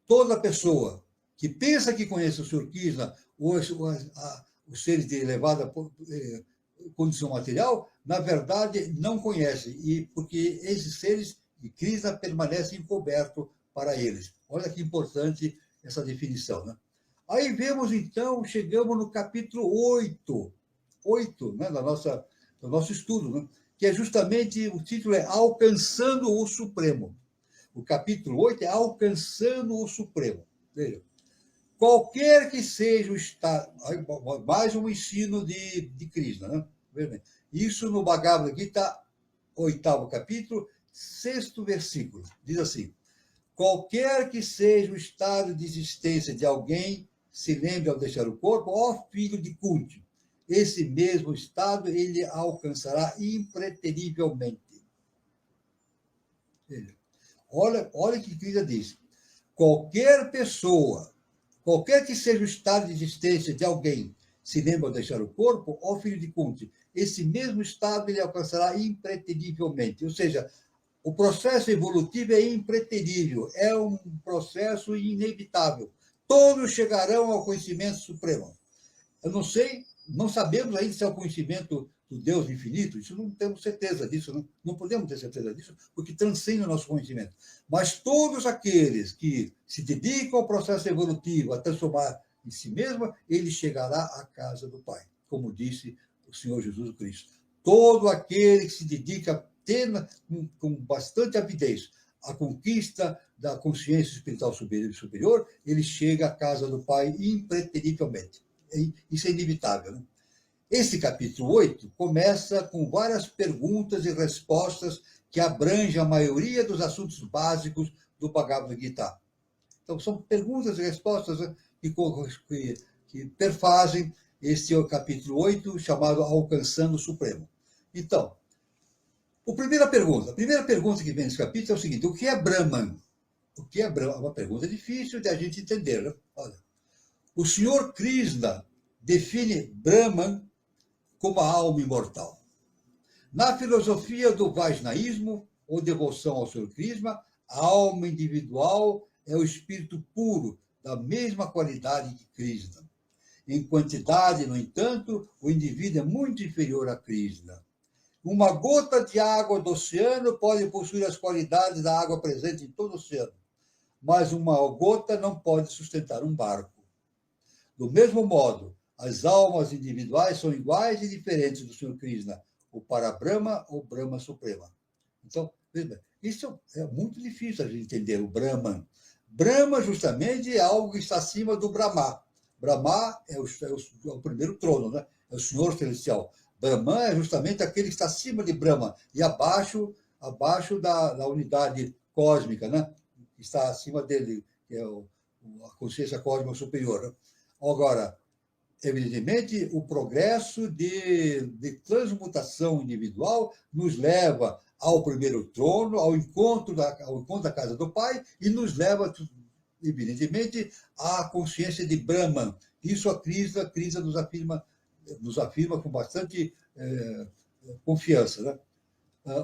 Toda pessoa que pensa que conhece o Senhor Krishna, ou os seres de elevada condição material, na verdade, não conhece, porque esses seres de Krishna permanecem encobertos para eles. Olha que importante essa definição, né? Aí vemos, então, chegamos no capítulo 8, né, do nosso estudo, né, que é justamente, o título é Alcançando o Supremo. O capítulo 8 é alcançando o Supremo. Veja, qualquer que seja o estado... Mais um ensino de Krishna, né? Veja bem, isso no Bhagavad Gita, 8º capítulo, 6º versículo. Diz assim: qualquer que seja o estado de existência de alguém, se lembre ao deixar o corpo, ó filho de Kunti, esse mesmo estado ele alcançará impreterivelmente. Olha o que Krishna diz. Qualquer pessoa, qualquer que seja o estado de existência de alguém, se lembra ao deixar o corpo, ó filho de Kunti, esse mesmo estado ele alcançará impreterivelmente. Ou seja, o processo evolutivo é impreterível, é um processo inevitável. Todos chegarão ao conhecimento supremo. Eu não sei, não sabemos ainda se é o conhecimento do Deus infinito, isso não temos certeza disso, não podemos ter certeza disso, porque transcende o nosso conhecimento. Mas todos aqueles que se dedicam ao processo evolutivo, a transformar em si mesmo, ele chegará à casa do Pai, como disse o Senhor Jesus Cristo. Todo aquele que se dedica com bastante avidez à conquista da consciência espiritual superior, ele chega à casa do Pai impreterivelmente. Isso é inevitável, né? Esse capítulo 8 começa com várias perguntas e respostas que abrangem a maioria dos assuntos básicos do Bhagavad Gita. Então, são perguntas e respostas, né, que perfazem esse capítulo 8, chamado Alcançando o Supremo. Então, a primeira pergunta que vem nesse capítulo é o seguinte: o que é Brahman? O que é Brahman? É uma pergunta difícil de a gente entender, né? Olha, o Senhor Krishna define Brahman como a alma imortal. Na filosofia do Vaishnaísmo, ou devoção ao Senhor Krishna, a alma individual é o espírito puro, da mesma qualidade que Krishna. Em quantidade, no entanto, o indivíduo é muito inferior a Krishna. Uma gota de água do oceano pode possuir as qualidades da água presente em todo o oceano, mas uma gota não pode sustentar um barco. Do mesmo modo, as almas individuais são iguais e diferentes do Senhor Krishna, o Parabrahma ou Brahma Suprema. Então, isso é muito difícil a gente entender, o Brahman. Brahma, justamente, é algo que está acima do Brahma. Brahma é o primeiro trono, né? É o Senhor Celestial. Brahman é justamente aquele que está acima de Brahma e abaixo da unidade cósmica, né? Que está acima dele, que é a consciência cósmica superior, né? Agora, evidentemente, o progresso de transmutação individual nos leva ao primeiro trono, ao encontro da casa do Pai, e nos leva, evidentemente, à consciência de Brahman. Isso a Krishna nos afirma com bastante confiança, né?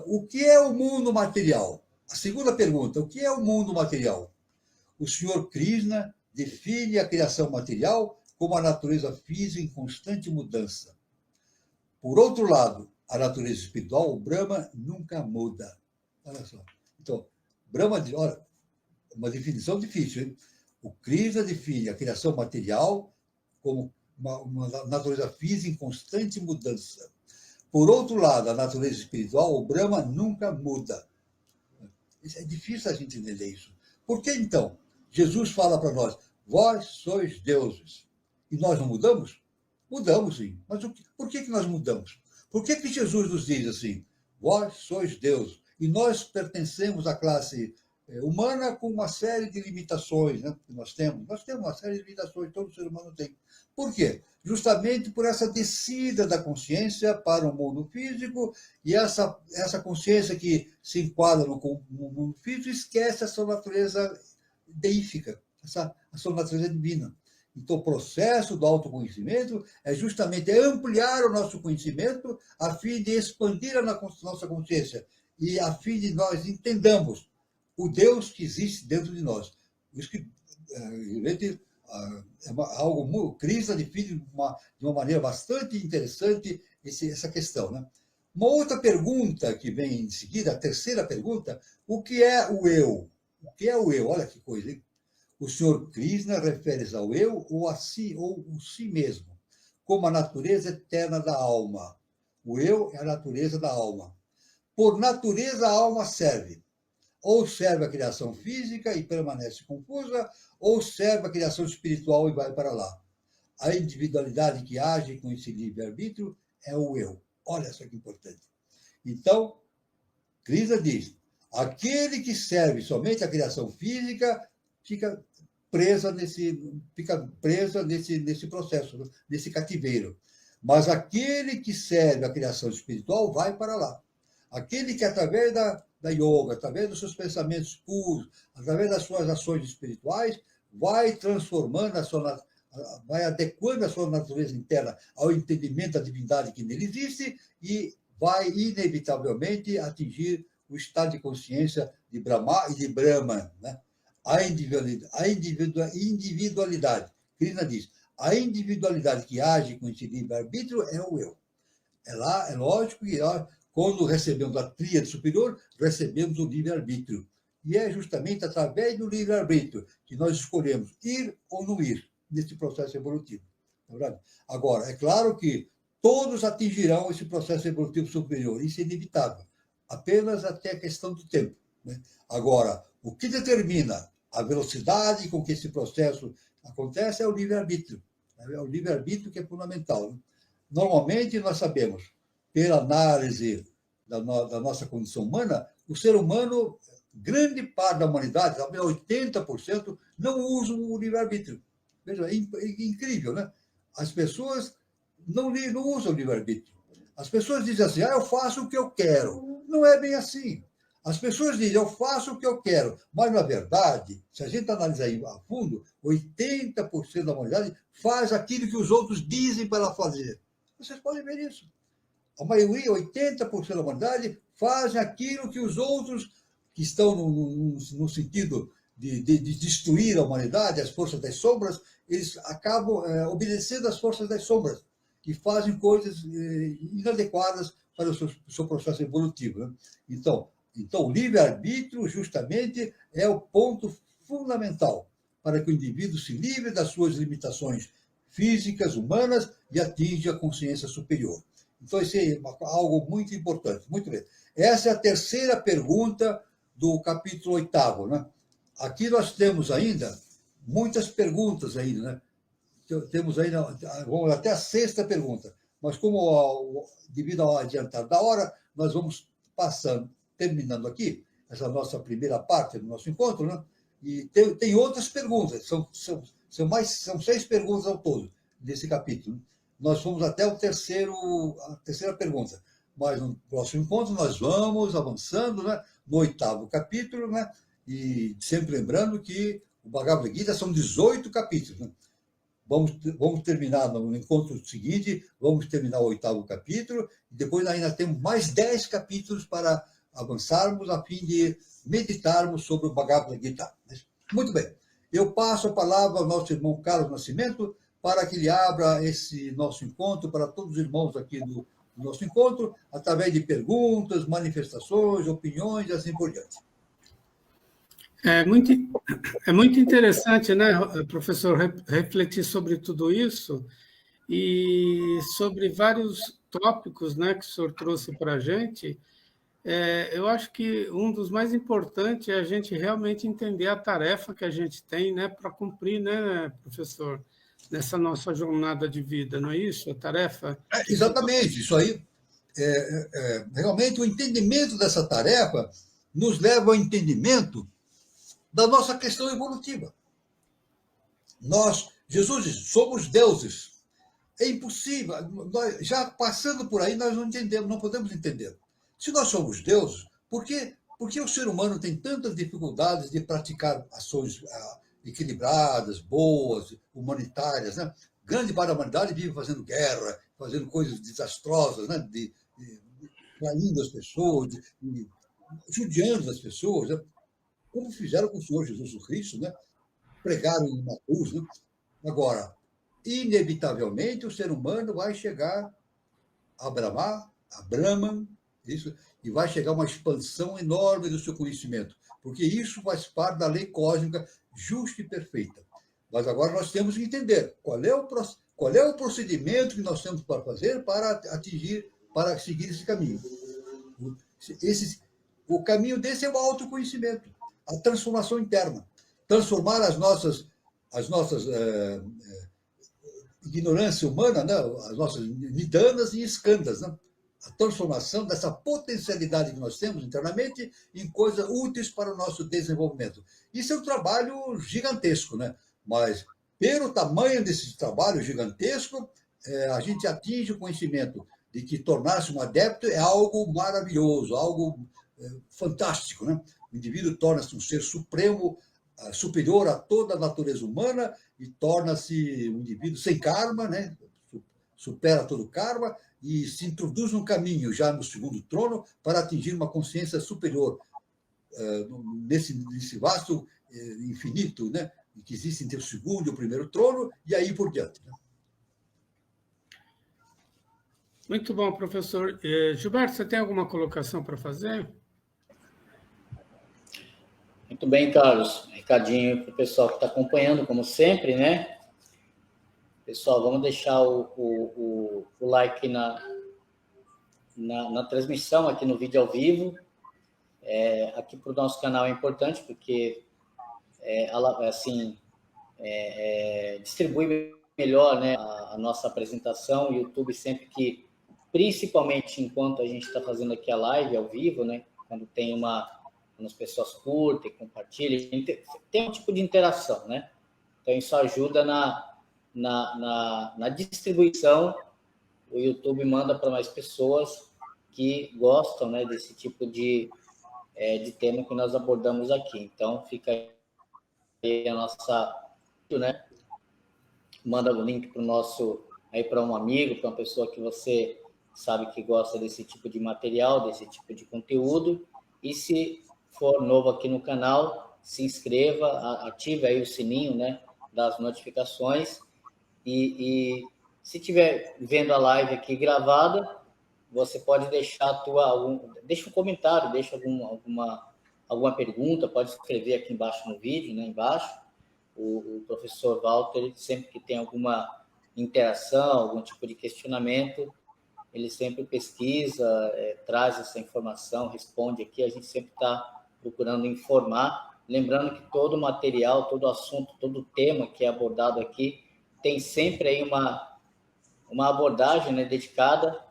O que é o mundo material? A segunda pergunta: o que é o mundo material? O Senhor Krishna define a criação material como a natureza física em constante mudança. Por outro lado, a natureza espiritual, o Brahma, nunca muda. Olha só. Então, Brahma, olha, uma definição difícil, hein? O Krishna define a criação material como uma natureza física em constante mudança. Por outro lado, a natureza espiritual, o Brahma, nunca muda. É difícil a gente entender isso. Por que, então, Jesus fala para nós: vós sois deuses? E nós não mudamos? Mudamos, sim. Mas por que nós mudamos? Por que Jesus nos diz assim: vós sois Deus? E nós pertencemos à classe humana com uma série de limitações, né? Que nós temos uma série de limitações, todo ser humano tem. Por quê? Justamente por essa descida da consciência para o mundo físico, e essa consciência que se enquadra no mundo físico esquece a sua natureza deífica, a sua natureza divina. Então, o processo do autoconhecimento é justamente ampliar o nosso conhecimento a fim de expandir a nossa consciência e a fim de nós entendamos o Deus que existe dentro de nós. Isso que, algo Krishna define de uma maneira bastante interessante essa questão, né? Uma outra pergunta que vem em seguida, a terceira pergunta: o que é o eu? O que é o eu? Olha que coisa, hein? O Senhor Krishna refere-se ao eu ou a si, ou o si mesmo, como a natureza eterna da alma. O eu é a natureza da alma. Por natureza, a alma serve ou serve a criação física e permanece confusa, ou serve a criação espiritual e vai para lá. A individualidade que age com esse livre-arbítrio é o eu. Olha só que importante. Então, Krishna diz, aquele que serve somente a criação física fica presa nesse processo, nesse cativeiro. Mas aquele que serve a criação espiritual vai para lá. Aquele que, através da yoga, através dos seus pensamentos puros, através das suas ações espirituais, vai transformando vai adequando a sua natureza interna ao entendimento da divindade que nele existe e vai, inevitavelmente, atingir o estado de consciência de Brahma e de Brahman. Né? A individualidade. Krishna diz, a individualidade que age com esse livre-arbítrio é o eu. É lógico que quando recebemos a tríade superior, recebemos o livre-arbítrio. E é justamente através do livre-arbítrio que nós escolhemos ir ou não ir nesse processo evolutivo. Não é verdade? Agora, é claro que todos atingirão esse processo evolutivo superior, isso é inevitável, apenas até a questão do tempo. Né? Agora, o que determina a velocidade com que esse processo acontece é o livre-arbítrio. É o livre-arbítrio que é fundamental. Né? Normalmente, nós sabemos, pela análise da nossa condição humana, o ser humano, grande parte da humanidade, 80%, não usa o livre-arbítrio. Veja, é incrível, né? As pessoas não usam o livre-arbítrio. As pessoas dizem assim, eu faço o que eu quero. Não é bem assim. As pessoas dizem, eu faço o que eu quero. Mas, na verdade, se a gente analisar aí a fundo, 80% da humanidade faz aquilo que os outros dizem para ela fazer. Vocês podem ver isso. A maioria, 80% da humanidade, fazem aquilo que os outros, que estão no sentido de destruir a humanidade, as forças das sombras, eles acabam obedecendo às forças das sombras e fazem coisas inadequadas para o seu processo evolutivo. Né? Então, o livre-arbítrio, justamente, é o ponto fundamental para que o indivíduo se livre das suas limitações físicas, humanas, e atinja a consciência superior. Então, isso é algo muito importante. Muito bem. Essa é a terceira pergunta do capítulo 8º. Né? Aqui nós temos ainda muitas perguntas ainda, né? Temos ainda, vamos até a sexta pergunta, mas devido ao adiantar da hora, nós vamos terminando aqui, essa nossa primeira parte do nosso encontro, né? E tem outras perguntas, são 6 perguntas ao todo desse capítulo. Nós fomos até a terceira pergunta, mas no próximo encontro nós vamos avançando, né? No 8º capítulo, né? E sempre lembrando que o Bhagavad Gita são 18 capítulos. Né? Vamos terminar no encontro seguinte, vamos terminar o 8º capítulo, e depois ainda temos mais 10 capítulos para avançarmos a fim de meditarmos sobre o Bhagavad Gita. Muito bem. Eu passo a palavra ao nosso irmão Carlos Nascimento para que ele abra esse nosso encontro para todos os irmãos aqui do nosso encontro, através de perguntas, manifestações, opiniões e assim por diante. É muito interessante, né, professor, refletir sobre tudo isso e sobre vários tópicos, né, que o senhor trouxe para a gente. Eu acho que um dos mais importantes é a gente realmente entender a tarefa que a gente tem, né, para cumprir, né, professor, nessa nossa jornada de vida, não é isso? A tarefa. Exatamente, isso aí. Realmente, o entendimento dessa tarefa nos leva ao entendimento da nossa questão evolutiva. Jesus diz, somos deuses. É impossível. Já passando por aí, nós não entendemos, não podemos entender. Se nós somos deuses, por que o ser humano tem tantas dificuldades de praticar ações equilibradas, boas, humanitárias? Né? Grande parte da humanidade vive fazendo guerra, fazendo coisas desastrosas, né? Traindo as pessoas, judiando as pessoas, né? Como fizeram com o Senhor Jesus Cristo, né? Pregaram em uma cruz. Né? Agora, inevitavelmente, o ser humano vai chegar a Brahman, isso, e vai chegar a uma expansão enorme do seu conhecimento, porque isso faz parte da lei cósmica justa e perfeita. Mas agora nós temos que entender qual é o procedimento que nós temos para fazer para seguir esse caminho. O caminho desse é o autoconhecimento, a transformação interna. Transformar as nossas ignorância humana, né? As nossas nidanas em escandas, né? A transformação dessa potencialidade que nós temos internamente em coisas úteis para o nosso desenvolvimento. Isso é um trabalho gigantesco, né? Mas, pelo tamanho desse trabalho gigantesco, a gente atinge o conhecimento de que tornar-se um adepto é algo maravilhoso, algo fantástico, né? O indivíduo torna-se um ser supremo, superior a toda a natureza humana e torna-se um indivíduo sem karma, né? Supera todo o karma e se introduz num caminho já no segundo trono para atingir uma consciência superior nesse vasto infinito, né? Que existe entre o segundo e o primeiro trono e aí por diante. Né? Muito bom, professor. Gilberto, você tem alguma colocação para fazer? Muito bem, Carlos. Recadinho para o pessoal que está acompanhando, como sempre, né? Pessoal, vamos deixar o like na transmissão, aqui no vídeo ao vivo. Aqui para o nosso canal é importante, porque distribui melhor, né, a nossa apresentação. O YouTube sempre que, principalmente enquanto a gente está fazendo aqui a live ao vivo, né, quando as pessoas curtem, compartilham, tem um tipo de interação, né? Então, isso ajuda na distribuição. O YouTube manda para mais pessoas que gostam, né, desse tipo de tema que nós abordamos aqui. Então, fica aí a nossa, né? Manda o link para um amigo, para uma pessoa que você sabe que gosta desse tipo de material, desse tipo de conteúdo. E se for novo aqui no canal, se inscreva, ative aí o sininho, né, das notificações. E se estiver vendo a live aqui gravada, você pode deixar deixa um comentário, deixa alguma pergunta, pode escrever aqui embaixo no vídeo, né, embaixo. O professor Walter, sempre que tem alguma interação, algum tipo de questionamento, ele sempre pesquisa, traz essa informação, responde aqui, a gente sempre está procurando informar, lembrando que todo material, todo assunto, todo tema que é abordado aqui, tem sempre aí uma abordagem, né, dedicada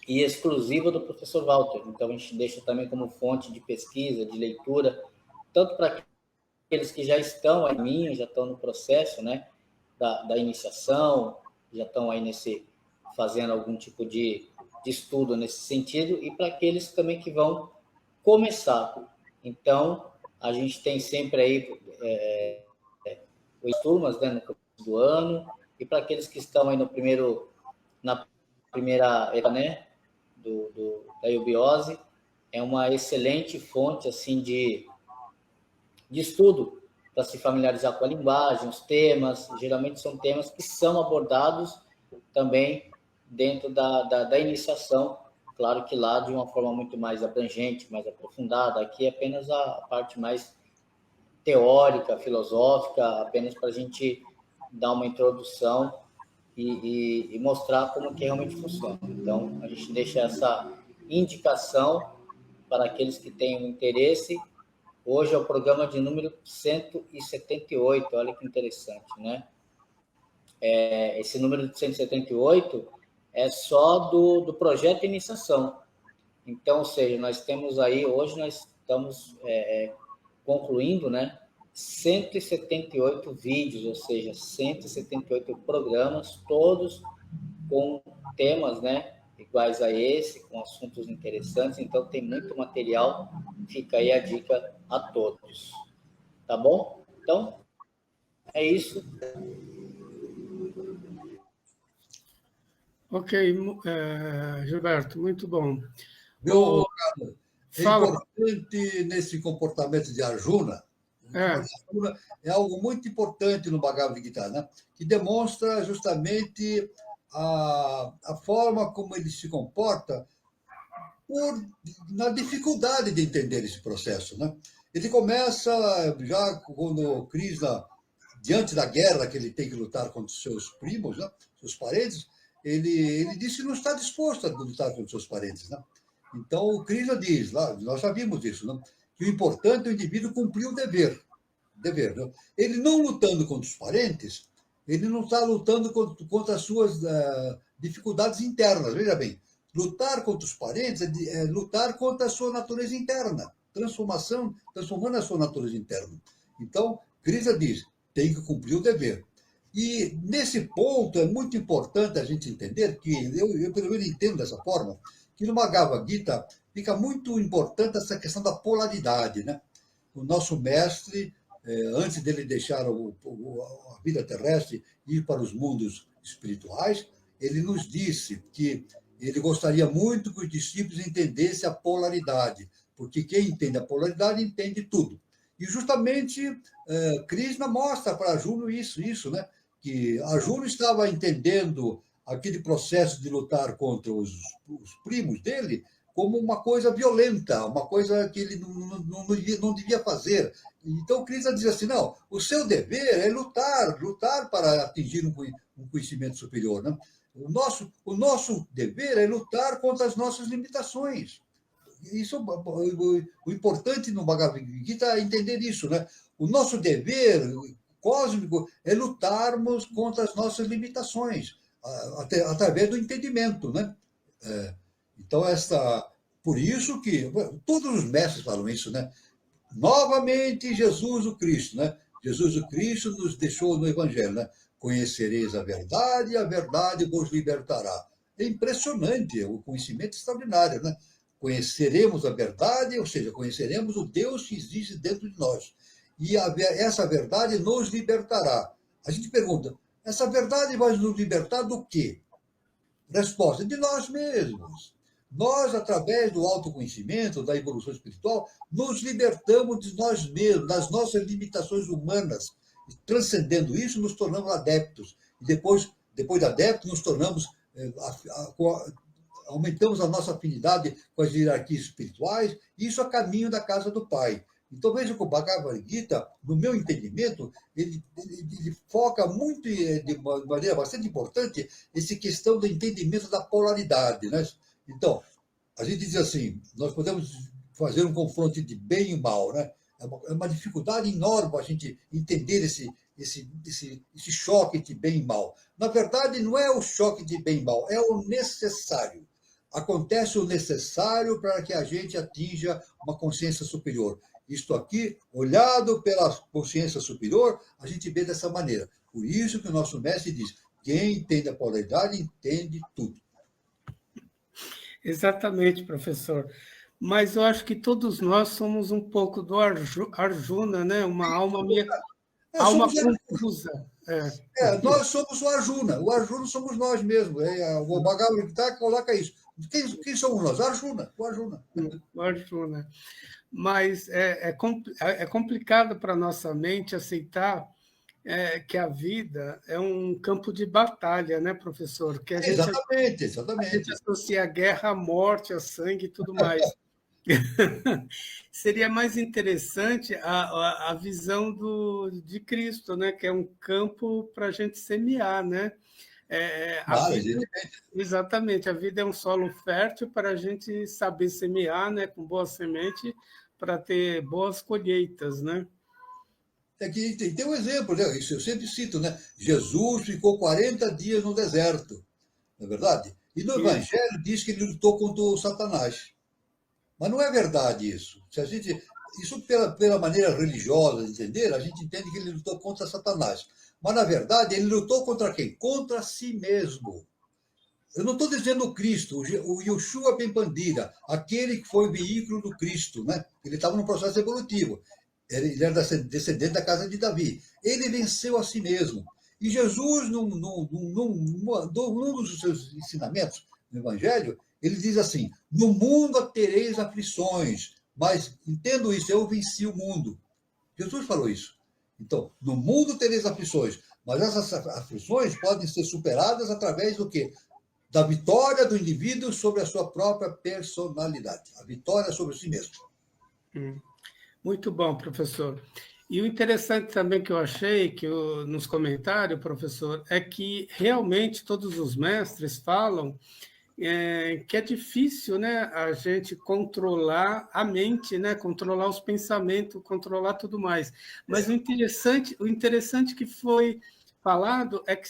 e exclusiva do professor Walter. Então, a gente deixa também como fonte de pesquisa, de leitura, tanto para aqueles que já estão a caminho, já estão no processo, né, da iniciação, já estão aí fazendo algum tipo de estudo nesse sentido, e para aqueles também que vão começar. Então, a gente tem sempre aí as turmas, né, no começo do ano, e para aqueles que estão aí na primeira etapa, né, da eubiose, é uma excelente fonte assim de estudo para se familiarizar com a linguagem, os temas. Geralmente são temas que são abordados também dentro da iniciação, claro que lá de uma forma muito mais abrangente, mais aprofundada. Aqui é apenas a parte mais teórica, filosófica, apenas para a gente dar uma introdução e mostrar como que realmente funciona. Então, a gente deixa essa indicação para aqueles que têm interesse. Hoje é o programa de número 178, olha que interessante, né? Esse número de 178 é só do projeto de iniciação. Então, ou seja, nós temos aí, hoje nós estamos concluindo, né, 178 vídeos, ou seja, 178 programas, todos com temas, né, iguais a esse, com assuntos interessantes. Então, tem muito material, fica aí a dica a todos. Tá bom? Então, é isso. Ok, Gilberto, muito bom. Meu Carlos, importante nesse comportamento de Arjuna, é algo muito importante no Bhagavad Gita, né? Que demonstra justamente a forma como ele se comporta na dificuldade de entender esse processo, né? Ele começa já quando Krishna, diante da guerra que ele tem que lutar contra os seus primos, né? Seus parentes, ele disse que não está disposto a lutar contra os seus parentes, né? Então, o Krishna diz, lá, nós já vimos isso, né? Que o importante é o indivíduo cumprir o dever. Né? Ele não lutando contra os parentes, ele não está lutando contra as suas dificuldades internas. Veja bem, lutar contra os parentes é lutar contra a sua natureza interna, transformando a sua natureza interna. Então, Krishna diz, tem que cumprir o dever. E, nesse ponto, é muito importante a gente entender que, eu pelo menos entendo dessa forma, que no Bhagavad Gita fica muito importante essa questão da polaridade. Né? O nosso mestre, antes dele deixar a vida terrestre e ir para os mundos espirituais, ele nos disse que ele gostaria muito que os discípulos entendessem a polaridade, porque quem entende a polaridade entende tudo. E justamente Krishna mostra para Arjuna isso, né? Que Arjuna estava entendendo aquele processo de lutar contra os primos dele como uma coisa violenta, uma coisa que ele não devia fazer. Então, Krishna diz assim, não, o seu dever é lutar para atingir um conhecimento superior. Né? O nosso dever é lutar contra as nossas limitações. Isso, o importante no Bhagavad Gita é entender isso. Né? O nosso dever cósmico é lutarmos contra as nossas limitações, através do entendimento. Né? Então, por isso que todos os mestres falam isso, né? Novamente, Jesus o Cristo, né? Jesus o Cristo nos deixou no Evangelho, né? Conhecereis a verdade vos libertará. É impressionante, o conhecimento extraordinário, né? Conheceremos a verdade, ou seja, conheceremos o Deus que existe dentro de nós. E essa verdade nos libertará. A gente pergunta, essa verdade vai nos libertar do quê? Resposta, de nós mesmos. Nós, através do autoconhecimento, da evolução espiritual, nos libertamos de nós mesmos, das nossas limitações humanas. Transcendendo isso, nos tornamos adeptos. E depois de adeptos, nos tornamos, aumentamos a nossa afinidade com as hierarquias espirituais, e isso a caminho da casa do Pai. Então, veja que o Bhagavad Gita, no meu entendimento, ele foca muito, de maneira bastante importante, essa questão do entendimento da polaridade. Né? Então, a gente diz assim, nós podemos fazer um confronto de bem e mal. Né? É uma dificuldade enorme a gente entender esse choque de bem e mal. Na verdade, não é o choque de bem e mal, é o necessário. Acontece o necessário para que a gente atinja uma consciência superior. Isto aqui, olhado pela consciência superior, a gente vê dessa maneira. Por isso que o nosso mestre diz, quem entende a polaridade entende tudo. Exatamente, professor. Mas eu acho que todos nós somos um pouco do Arjuna, né? Uma alma alma confusa. Nós somos o Arjuna. O Arjuna somos nós mesmos. O Bhagavad Gita coloca isso. Quem somos nós? O Arjuna. O Arjuna. Mas é complicado para a nossa mente aceitar que a vida é um campo de batalha, né, professor? Que exatamente. A gente associa a guerra, a morte, a sangue e tudo mais. Seria mais interessante a visão de Cristo, né? Que é um campo para a gente semear, né? Exatamente, a vida é um solo fértil para a gente saber semear, né? Com boa semente, para ter boas colheitas, né? Tem um exemplo, né? Isso eu sempre cito, né? Jesus ficou 40 dias no deserto, não é verdade? E no Evangelho diz que ele lutou contra o Satanás. Mas não é verdade isso. Isso pela maneira religiosa de entender, a gente entende que ele lutou contra Satanás. Mas, na verdade, ele lutou contra quem? Contra si mesmo. Eu não estou dizendo o Cristo, o Yoshua Ben Pandira, aquele que foi o veículo do Cristo, né? Ele estava num processo evolutivo. Ele era descendente da casa de Davi. Ele venceu a si mesmo. E Jesus, num dos seus ensinamentos no Evangelho, ele diz assim, no mundo tereis aflições, mas entendo isso, eu venci o mundo. Jesus falou isso. Então, no mundo tereis aflições, mas essas aflições podem ser superadas através do quê? Da vitória do indivíduo sobre a sua própria personalidade. A vitória sobre si mesmo. Muito bom, professor. E o interessante também que eu achei, nos comentários, professor, é que realmente todos os mestres falam que é difícil, né, a gente controlar a mente, né, controlar os pensamentos, controlar tudo mais. Mas o interessante que foi falado é que,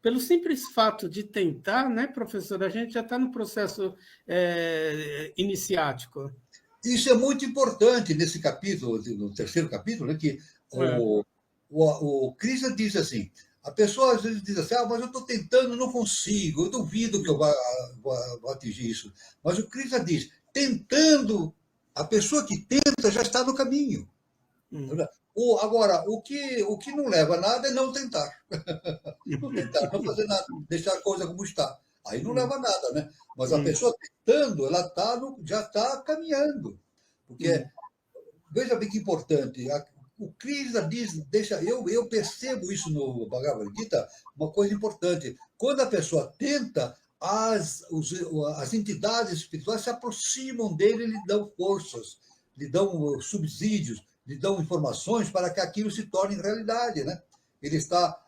pelo simples fato de tentar, né, professor, a gente já está no processo iniciático. Isso é muito importante nesse capítulo, no terceiro capítulo, né, que o Krishna diz assim, a pessoa às vezes diz assim, mas eu estou tentando, não consigo, eu duvido que eu vá atingir isso. Mas o Krishna diz, tentando, a pessoa que tenta já está no caminho. Agora, o que não leva a nada é não tentar. Não tentar, não fazer nada, deixar a coisa como está. Aí não leva a nada, né? Mas a pessoa tentando, ela já está caminhando. Porque, veja bem que importante, o Krishna diz, eu percebo isso no Bhagavad Gita, uma coisa importante. Quando a pessoa tenta, as entidades espirituais se aproximam dele e lhe dão forças, lhe dão subsídios, lhe dão informações para que aquilo se torne realidade, né?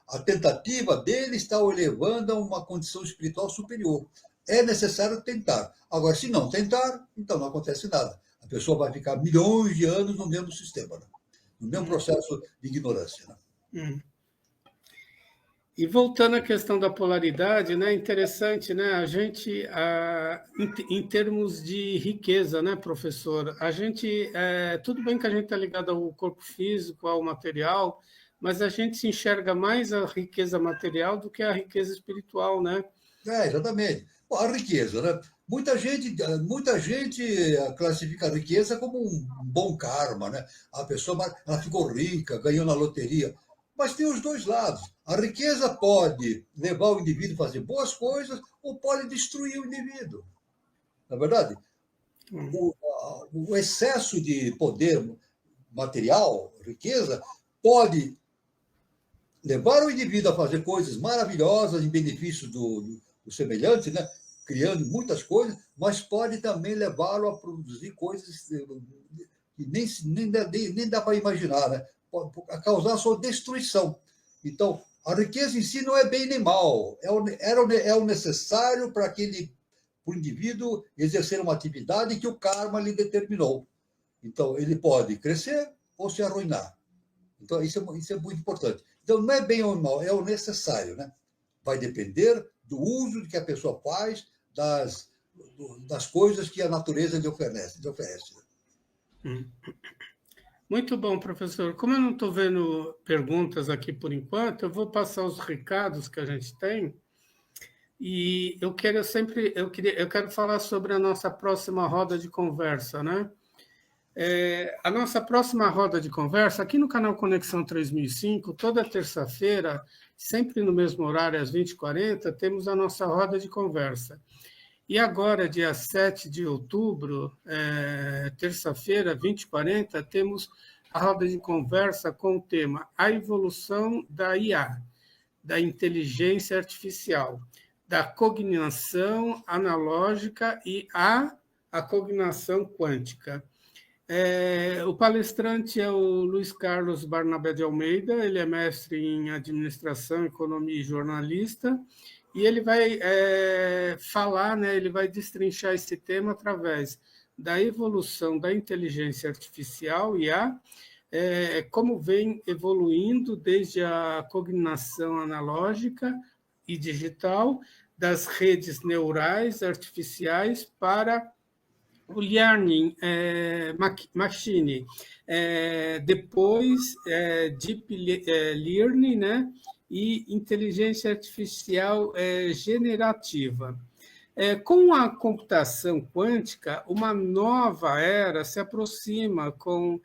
A tentativa dele está o elevando a uma condição espiritual superior. É necessário tentar. Agora, se não tentar, então não acontece nada. A pessoa vai ficar milhões de anos no mesmo sistema, né? No mesmo processo de ignorância. Né? E voltando à questão da polaridade, né, interessante, né, a gente, em termos de riqueza, né, professor, a gente, tudo bem que a gente está ligado ao corpo físico, ao material, mas a gente se enxerga mais a riqueza material do que a riqueza espiritual, né? Exatamente. Bom, a riqueza, né? Muita gente classifica a riqueza como um bom karma, né? A pessoa ela ficou rica, ganhou na loteria. Mas tem os dois lados. A riqueza pode levar o indivíduo a fazer boas coisas ou pode destruir o indivíduo. Não é verdade? O excesso de poder material, riqueza, pode levar o indivíduo a fazer coisas maravilhosas em benefício do semelhante, né? Criando muitas coisas, mas pode também levá-lo a produzir coisas que nem dá para imaginar, né? A causar a sua destruição. Então, a riqueza em si não é bem nem mal, é o necessário para o indivíduo exercer uma atividade que o karma lhe determinou. Então, ele pode crescer ou se arruinar. Então, isso é muito importante. Então, não é bem ou mal, é o necessário, né? Vai depender do uso que a pessoa faz das coisas que a natureza lhe oferece. Muito bom, professor. Como eu não estou vendo perguntas aqui por enquanto, eu vou passar os recados que a gente tem. E eu quero falar sobre a nossa próxima roda de conversa, né? A nossa próxima roda de conversa, aqui no canal Conexão 3005, toda terça-feira, sempre no mesmo horário, às 20h40, temos a nossa roda de conversa. E agora, dia 7 de outubro, terça-feira, 20h40, temos a roda de conversa com o tema A Evolução da IA, da Inteligência Artificial, da Cognição Analógica e a Cognição Quântica. O palestrante é o Luiz Carlos Barnabé de Almeida, ele é mestre em Administração, Economia e jornalista, e ele vai falar, né, ele vai destrinchar esse tema através da evolução da inteligência artificial, IA, como vem evoluindo desde a cognição analógica e digital, das redes neurais artificiais para o learning machine, depois deep learning, né, e inteligência artificial generativa. Com a computação quântica, uma nova era se aproxima com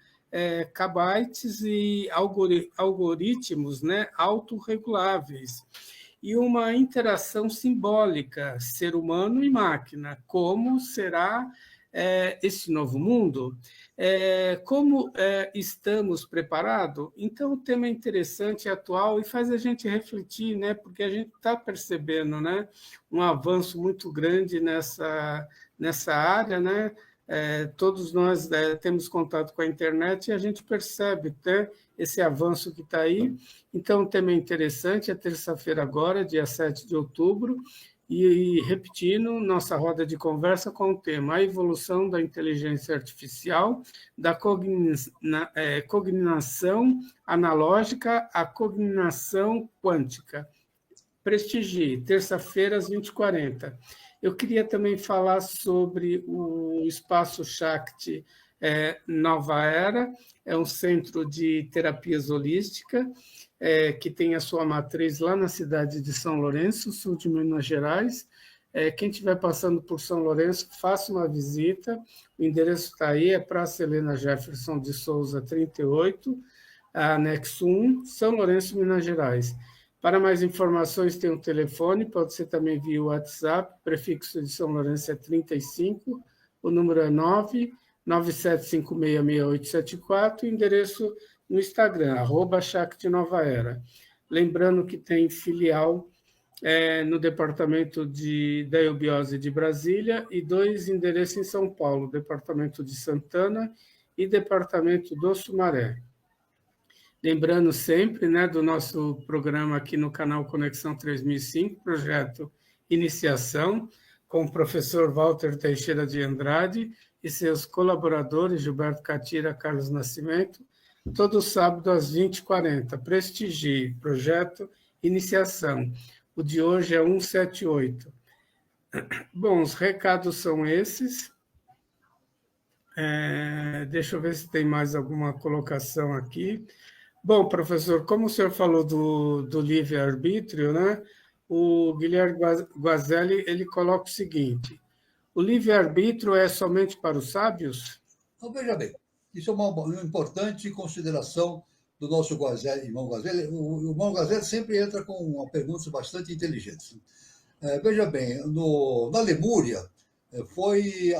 qubits e algoritmos, né, autorreguláveis, e uma interação simbólica, ser humano e máquina. Como será esse novo mundo? Como estamos preparados? Então, o tema é interessante e atual e faz a gente refletir, né? Porque a gente está percebendo, né, um avanço muito grande nessa área, né? Todos nós temos contato com a internet e a gente percebe, né, esse avanço que está aí. Então, o tema é interessante, é terça-feira agora, dia 7 de outubro, E repetindo, nossa roda de conversa com o tema a evolução da inteligência artificial, da cognição analógica à cognição quântica. Prestigie, terça-feira, às 20h40. Eu queria também falar sobre o Espaço Shakti Nova Era, é um centro de terapias holísticas, que tem a sua matriz lá na cidade de São Lourenço, sul de Minas Gerais. Quem estiver passando por São Lourenço, faça uma visita. O endereço está aí, é Praça Helena Jefferson de Souza, 38, anexo 1, São Lourenço, Minas Gerais. Para mais informações, tem um telefone, pode ser também via WhatsApp, prefixo de São Lourenço é 35, o número é 997566874, endereço no Instagram, @ShaktiNovaEra. Lembrando que tem filial no departamento da eubiose de Brasília e 2 endereços em São Paulo, departamento de Santana e departamento do Sumaré. Lembrando sempre, né, do nosso programa aqui no canal Conexão 3005, projeto Iniciação, com o professor Walter Teixeira de Andrade e seus colaboradores, Gilberto Catira, Carlos Nascimento, todo sábado às 20h40. Prestigie, projeto Iniciação. O de hoje é 178. Bom, os recados são esses. Deixa eu ver se tem mais alguma colocação aqui. Bom, professor, como o senhor falou do livre-arbítrio, né? O Guilherme Guazelli, ele coloca o seguinte: o livre-arbítrio é somente para os sábios? Então, veja bem, isso é uma importante consideração do nosso irmão Guazelli. O irmão Guazelli sempre entra com uma pergunta bastante inteligente. Veja bem, na Lemúria foi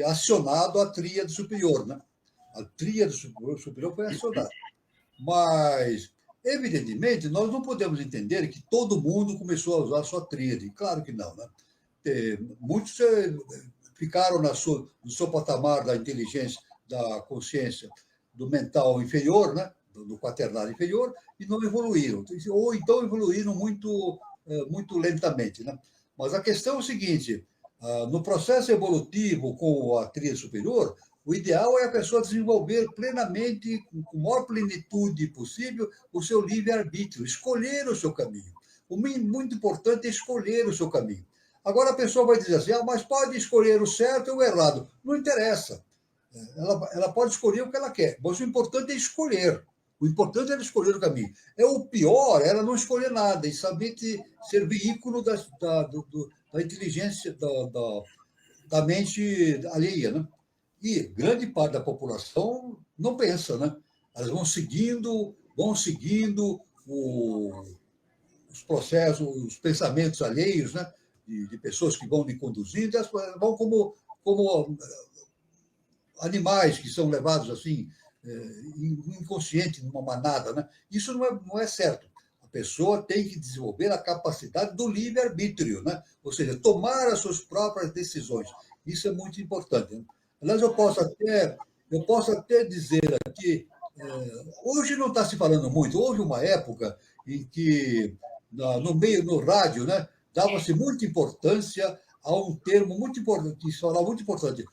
acionado a tríade superior, né? A tríade superior foi acionada. Mas, evidentemente, nós não podemos entender que todo mundo começou a usar a sua tríade. Claro que não, né? Muitos ficaram no seu patamar da inteligência, da consciência, do mental inferior, né? Do quaternário inferior, e não evoluíram. Ou então evoluíram muito lentamente, né? Mas a questão é o seguinte: no processo evolutivo com a tríade superior, o ideal é a pessoa desenvolver plenamente, com a maior plenitude possível, o seu livre-arbítrio, escolher o seu caminho. O muito importante é escolher o seu caminho. Agora a pessoa vai dizer assim: mas pode escolher o certo ou o errado. Não interessa. Ela pode escolher o que ela quer, mas o importante é escolher. O importante é ela escolher o caminho. O pior é ela não escolher nada e saber ser veículo da inteligência, da mente alheia, né? E grande parte da população não pensa, né? Elas vão seguindo os processos, os pensamentos alheios, né? De pessoas que vão lhe conduzindo, elas vão como animais que são levados assim, inconsciente, numa manada, né? Isso não é certo. A pessoa tem que desenvolver a capacidade do livre-arbítrio, né? Ou seja, tomar as suas próprias decisões. Isso é muito importante, né? Aliás, eu posso até dizer aqui, hoje não está se falando muito, houve uma época em que, no rádio, né, dava-se muita importância a um termo muito importante, que se falava muito importante: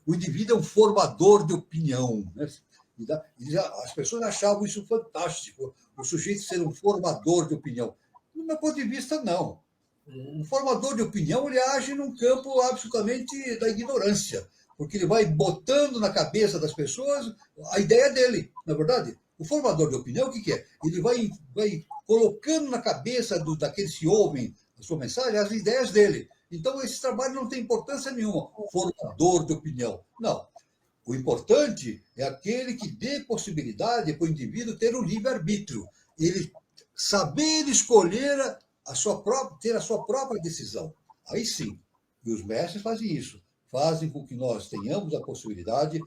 o indivíduo é um formador de opinião, né? E as pessoas achavam isso fantástico, o sujeito ser um formador de opinião. Do meu ponto de vista, não. Um formador de opinião, ele age num campo absolutamente da ignorância, porque ele vai botando na cabeça das pessoas a ideia dele, não é verdade? O formador de opinião, o que é? Ele vai colocando na cabeça daqueles que ouvem a sua mensagem as ideias dele. Então, esse trabalho não tem importância nenhuma, formador de opinião. Não. O importante é aquele que dê possibilidade para o indivíduo ter o livre-arbítrio. Ele saber escolher ter a sua própria decisão. Aí sim. E os mestres fazem isso. Fazem com que nós tenhamos a possibilidade,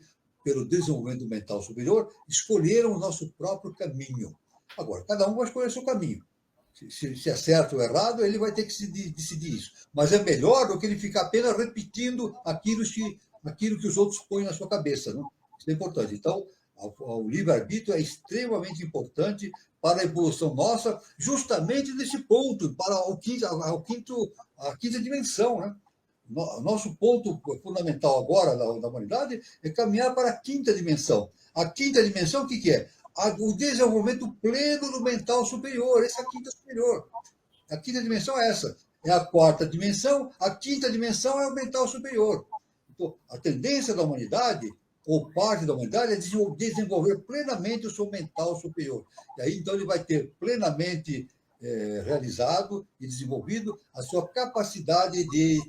pelo desenvolvimento mental superior, escolher o nosso próprio caminho. Agora, cada um vai escolher o seu caminho. Se é certo ou errado, ele vai ter que decidir isso. Mas é melhor do que ele ficar apenas repetindo aquilo que os outros põem na sua cabeça. Não? Isso é importante. Então, O livre-arbítrio é extremamente importante para a evolução nossa, justamente nesse ponto, para a quinta dimensão, né? Nosso ponto fundamental agora da humanidade é caminhar para a quinta dimensão. A quinta dimensão, o que é? O desenvolvimento pleno do mental superior. Essa é a quinta superior. A quinta dimensão é essa. É a quarta dimensão, a quinta dimensão é o mental superior. Então, a tendência da humanidade, ou parte da humanidade, é desenvolver plenamente o seu mental superior. E aí, então, ele vai ter plenamente realizado e desenvolvido a sua capacidade de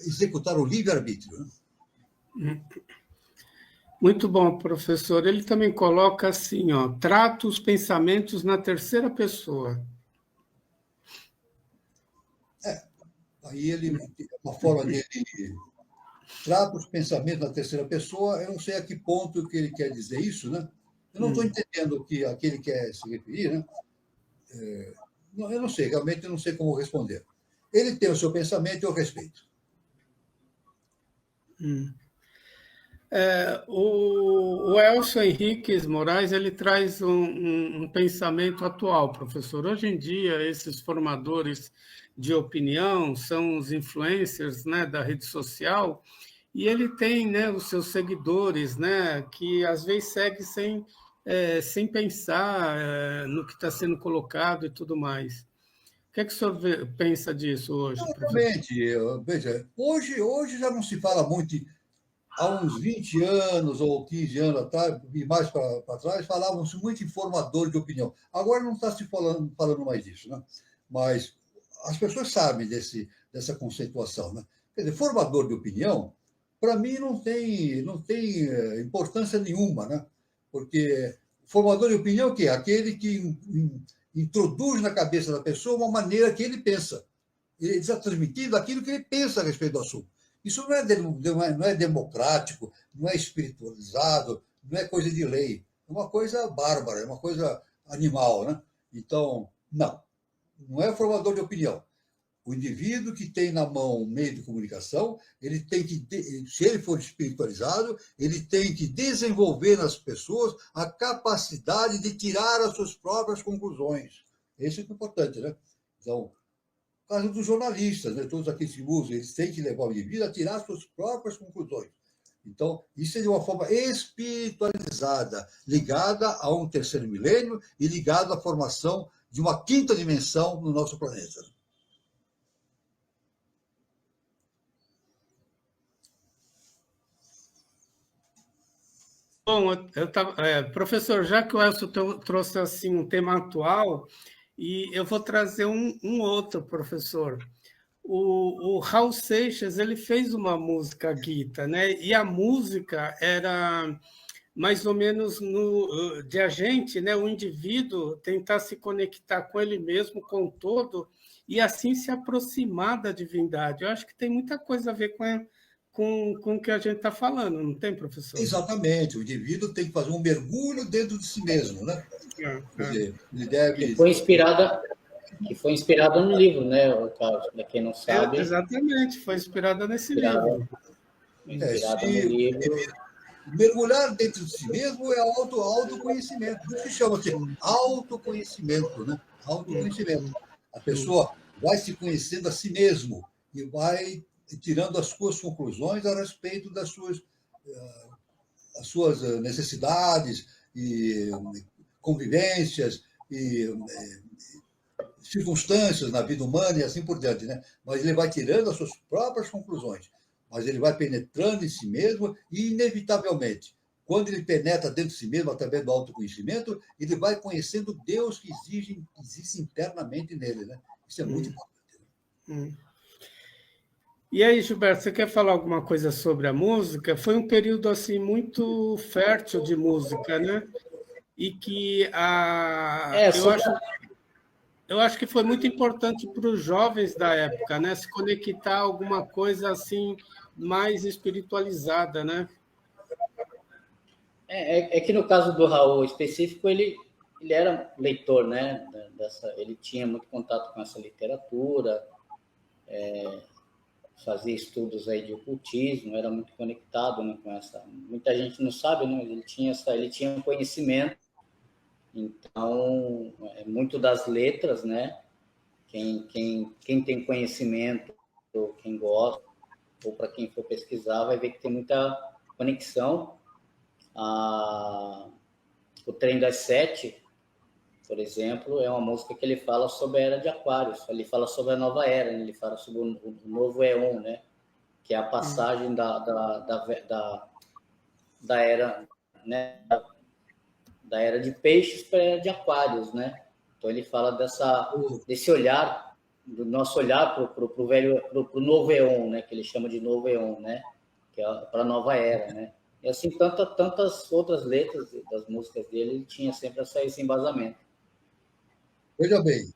executar o livre-arbítrio. Né? Muito bom, professor. Ele também coloca assim, ó, trata os pensamentos na terceira pessoa. Aí uma forma dele trata os pensamentos na terceira pessoa, eu não sei a que ponto que ele quer dizer isso, né? Eu não estou entendendo o que ele quer se referir, né? Eu não sei, realmente eu não sei como responder. Ele tem o seu pensamento e eu respeito. O Elcio Henriques Moraes ele traz um pensamento atual, professor. Hoje em dia, esses formadores de opinião são os influencers, né, da rede social, e ele tem, né, os seus seguidores, né, que às vezes seguem sem pensar no que está sendo colocado e tudo mais. O que é que o senhor pensa disso hoje, professor? Realmente, veja, hoje já não se fala muito. Há uns 20 anos ou 15 anos atrás, e mais para trás, falavam-se muito em formador de opinião. Agora não está se falando mais disso, né? Mas as pessoas sabem dessa conceituação, né? Quer dizer, formador de opinião, para mim, não tem importância nenhuma, né? Porque formador de opinião, o quê? Aquele que introduz na cabeça da pessoa uma maneira que ele pensa. Ele está transmitindo aquilo que ele pensa a respeito do assunto. Isso não é democrático, não é espiritualizado, não é coisa de lei. É uma coisa bárbara, é uma coisa animal, né? Então, não é formador de opinião. O indivíduo que tem na mão um meio de comunicação, ele tem que, se ele for espiritualizado, ele tem que desenvolver nas pessoas a capacidade de tirar as suas próprias conclusões. Isso é importante, né? Então, no caso dos jornalistas, né, todos aqueles que usam, eles têm que levar o indivíduo a tirar suas próprias conclusões. Então, isso é de uma forma espiritualizada, ligada a um terceiro milênio e ligada à formação de uma quinta dimensão no nosso planeta. Bom, professor, já que o Elcio trouxe assim, um tema atual, e eu vou trazer um outro, professor. O Raul Seixas ele fez uma música Gita, né? E a música era mais ou menos de a gente, né? O indivíduo tentar se conectar com ele mesmo, com o todo, e assim se aproximar da divindade. Eu acho que tem muita coisa a ver com o que a gente está falando, não tem, professor? Exatamente. O indivíduo tem que fazer um mergulho dentro de si mesmo, né? Quer dizer, ele deve... Que foi inspirada no livro, né, Carlos? Para quem não sabe. Exatamente, foi inspirada nesse livro. Inspirada no livro. Mergulhar dentro de si mesmo é autoconhecimento. Isso se chama de autoconhecimento, né? Autoconhecimento. A pessoa vai se conhecendo a si mesmo e vai tirando as suas conclusões a respeito das suas necessidades e convivências e circunstâncias na vida humana e assim por diante, né? Mas ele vai tirando as suas próprias conclusões, mas ele vai penetrando em si mesmo e, inevitavelmente, quando ele penetra dentro de si mesmo, através do autoconhecimento, ele vai conhecendo Deus que existe internamente nele, né? Isso é muito importante. E aí, Gilberto, você quer falar alguma coisa sobre a música? Foi um período assim muito fértil de música, né? E que eu acho que foi muito importante para os jovens da época, né? Se conectar a alguma coisa assim mais espiritualizada, né? É que no caso do Raul específico, ele era leitor, né? Ele tinha muito contato com essa literatura, fazia estudos aí de ocultismo, era muito conectado, né, com essa... Muita gente não sabe, né? Ele tinha um conhecimento. Então, muito das letras, né? Quem tem conhecimento, ou quem gosta, ou para quem for pesquisar, vai ver que tem muita conexão. O Trem das Sete, por exemplo, é uma música que ele fala sobre a Era de Aquários, ele fala sobre a nova era, né? Ele fala sobre o novo éon, né? Que é a passagem da era, né? Da era de peixes para a era de aquários, né? Então ele fala desse olhar, do nosso olhar para o novo éon, né? Que ele chama de novo éon, né? Que é para a nova era, né? E assim, tantas outras letras das músicas dele, ele tinha sempre esse embasamento. Veja bem,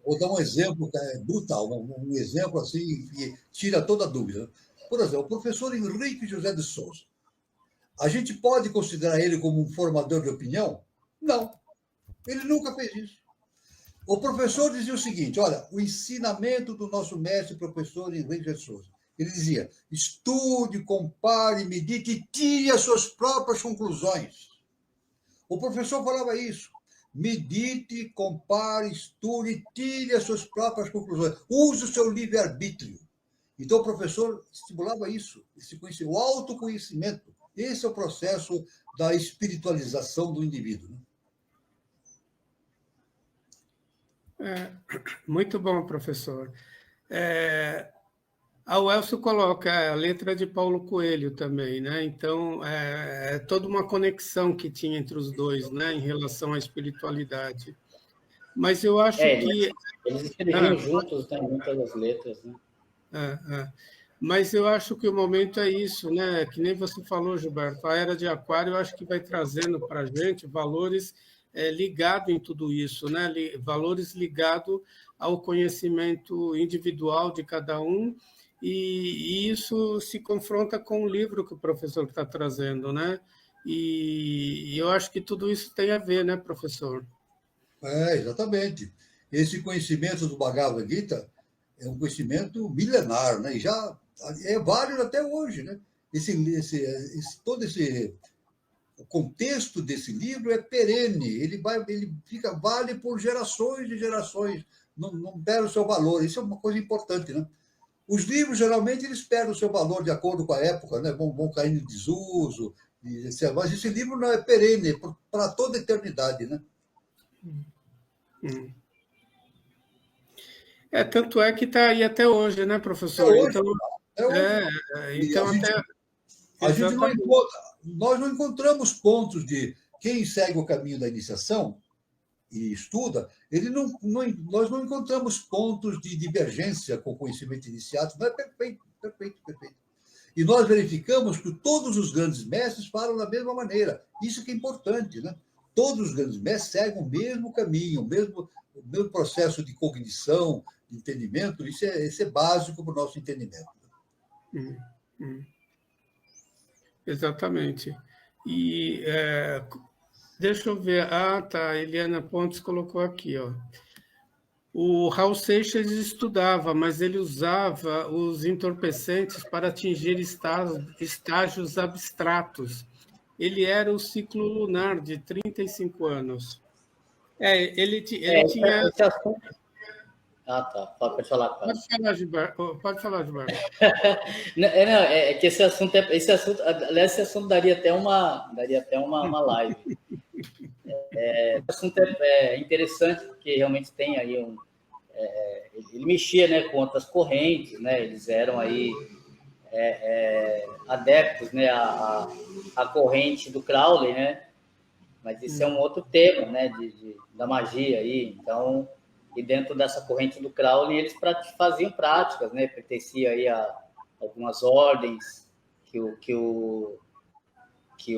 vou dar um exemplo brutal, um exemplo assim que tira toda a dúvida. Por exemplo, o professor Henrique José de Souza. A gente pode considerar ele como um formador de opinião? Não, ele nunca fez isso. O professor dizia o seguinte, olha, o ensinamento do nosso mestre professor Henrique José de Souza. Ele dizia, estude, compare, medite e tire as suas próprias conclusões. O professor falava isso. Medite, compare, estude e tire as suas próprias conclusões. Use o seu livre-arbítrio. Então, o professor estimulava isso, o autoconhecimento. Esse é o processo da espiritualização do indivíduo. Muito bom, professor. A UELSO coloca a letra de Paulo Coelho também, né? Então, é toda uma conexão que tinha entre os dois, né? Em relação à espiritualidade. Mas eu acho que... Eles escreviam juntos, né? Muitas das letras, né? Mas eu acho que o momento é isso, né? Que nem você falou, Gilberto, a Era de Aquário, eu acho que vai trazendo para a gente valores ligados em tudo isso, né? Valores ligados ao conhecimento individual de cada um, e isso se confronta com o livro que o professor está trazendo, né? E eu acho que tudo isso tem a ver, né, professor? Exatamente. Esse conhecimento do Bhagavad Gita é um conhecimento milenar, né? E já é válido até hoje, né? Todo esse o contexto desse livro é perene, ele vale por gerações e gerações, não perde o seu valor. Isso é uma coisa importante, né? Os livros, geralmente, eles perdem o seu valor de acordo com a época, né? Vão cair em desuso, mas esse livro não é perene, para toda a eternidade, né? Tanto é que está aí até hoje, né, professor? Hoje, então nós não encontramos pontos de quem segue o caminho da iniciação e estuda, nós não encontramos pontos de divergência com o conhecimento iniciado. Não é perfeito. E nós verificamos que todos os grandes mestres falam da mesma maneira. Isso que é importante, né? Todos os grandes mestres seguem o mesmo caminho, o mesmo processo de cognição, de entendimento. Isso é básico para o nosso entendimento. Exatamente. E deixa eu ver. A Eliana Pontes colocou aqui, ó. O Raul Seixas estudava, mas ele usava os entorpecentes para atingir estágios abstratos. Ele era o ciclo lunar de 35 anos. Ele tinha... Tá. Pode falar, cara. Pode falar, Gilberto. É que esse assunto, aliás, esse assunto daria até uma live. Esse assunto é interessante, porque realmente tem aí ele mexia, né, com outras correntes, né? Eles eram aí adeptos, né, à corrente do Crowley, né? Mas isso é um outro tema, né, da magia aí. Então, e dentro dessa corrente do Crowley, eles faziam práticas, né? Pertencia aí a algumas ordens que o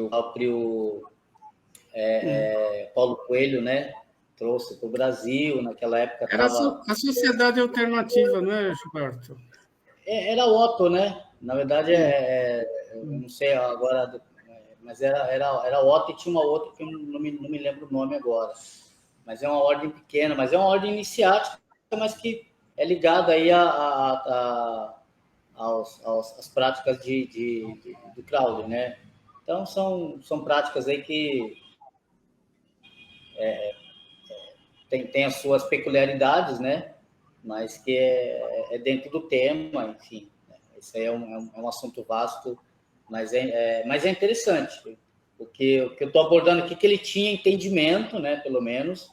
próprio Paulo Coelho, né, trouxe para o Brasil. Naquela época era a sociedade alternativa, não é, Gilberto? Era Otto, né? Na verdade, eu não sei agora, mas era Otto, e tinha uma outra que eu não me lembro o nome agora. Mas é uma ordem pequena, mas é uma ordem iniciática, mas que é ligada aí às práticas do Crowley, né? Então, são práticas aí que tem as suas peculiaridades, né? Mas que é dentro do tema, enfim. Isso aí é um assunto vasto, mas é interessante. O que eu estou abordando aqui é que ele tinha entendimento, né? Pelo menos,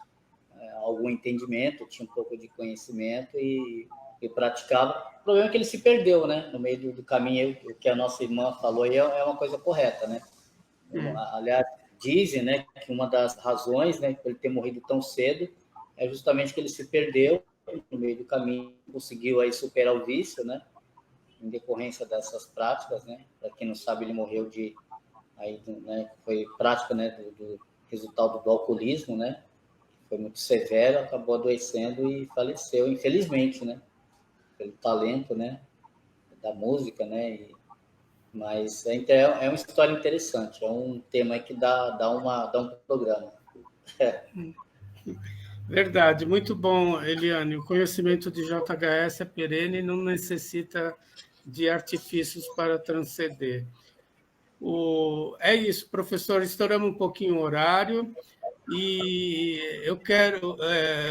algum entendimento, tinha um pouco de conhecimento e praticava. O problema é que ele se perdeu, né? No meio do caminho, o que a nossa irmã falou aí é uma coisa correta, né? Aliás, dizem, né, que uma das razões, né, por ele ter morrido tão cedo é justamente que ele se perdeu no meio do caminho, conseguiu aí superar o vício, né? Em decorrência dessas práticas, né? Para quem não sabe, ele morreu né, foi prática, né, do resultado do alcoolismo, né? Foi muito severo, acabou adoecendo e faleceu, infelizmente, né? Pelo talento, né? Da música, né? Mas é uma história interessante, é um tema que dá um programa. Verdade, muito bom, Eliane. O conhecimento de JHS é perene e não necessita de artifícios para transcender. É isso, professor, estouramos um pouquinho o horário e eu quero...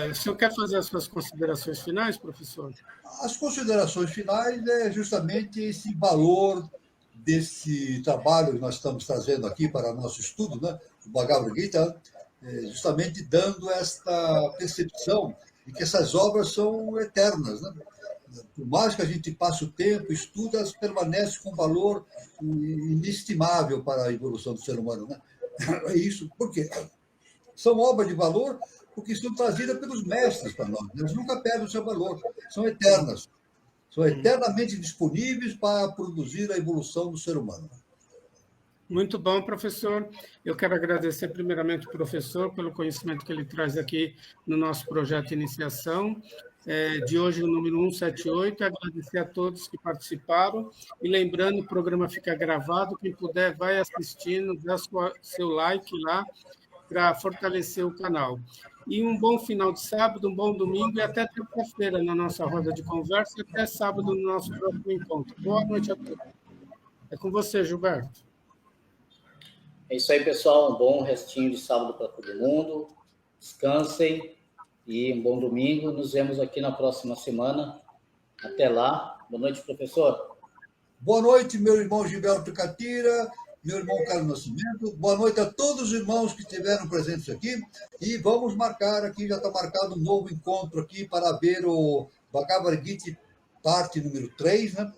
o senhor quer fazer as suas considerações finais, professor? As considerações finais é justamente esse valor desse trabalho que nós estamos trazendo aqui para nosso estudo, né? O Bhagavad Gita, justamente dando esta percepção de que essas obras são eternas, né? Por mais que a gente passe o tempo, estuda, elas permanecem com valor inestimável para a evolução do ser humano, né? É isso, por quê? São obras de valor porque são trazidas pelos mestres para nós. Elas nunca perdem o seu valor, são eternas. São eternamente disponíveis para produzir a evolução do ser humano. Muito bom, professor. Eu quero agradecer primeiramente o professor pelo conhecimento que ele traz aqui no nosso projeto de iniciação, de hoje o número 178, agradecer a todos que participaram, e lembrando, o programa fica gravado, quem puder vai assistindo, dá seu like lá, para fortalecer o canal. E um bom final de sábado, um bom domingo, e até terça-feira na nossa roda de conversa, e até sábado no nosso próximo encontro. Boa noite a todos. É com você, Gilberto. É isso aí, pessoal. Um bom restinho de sábado para todo mundo. Descansem e um bom domingo. Nos vemos aqui na próxima semana. Até lá. Boa noite, professor. Boa noite, meu irmão Gilberto Catira, meu irmão Carlos Nascimento. Boa noite a todos os irmãos que estiveram presentes aqui. E vamos marcar aqui, já está marcado um novo encontro aqui para ver o Bhagavad Gita, parte número 3, né,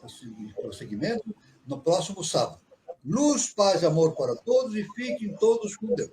prosseguimento, no próximo sábado. Luz, paz e amor para todos e fiquem todos com Deus.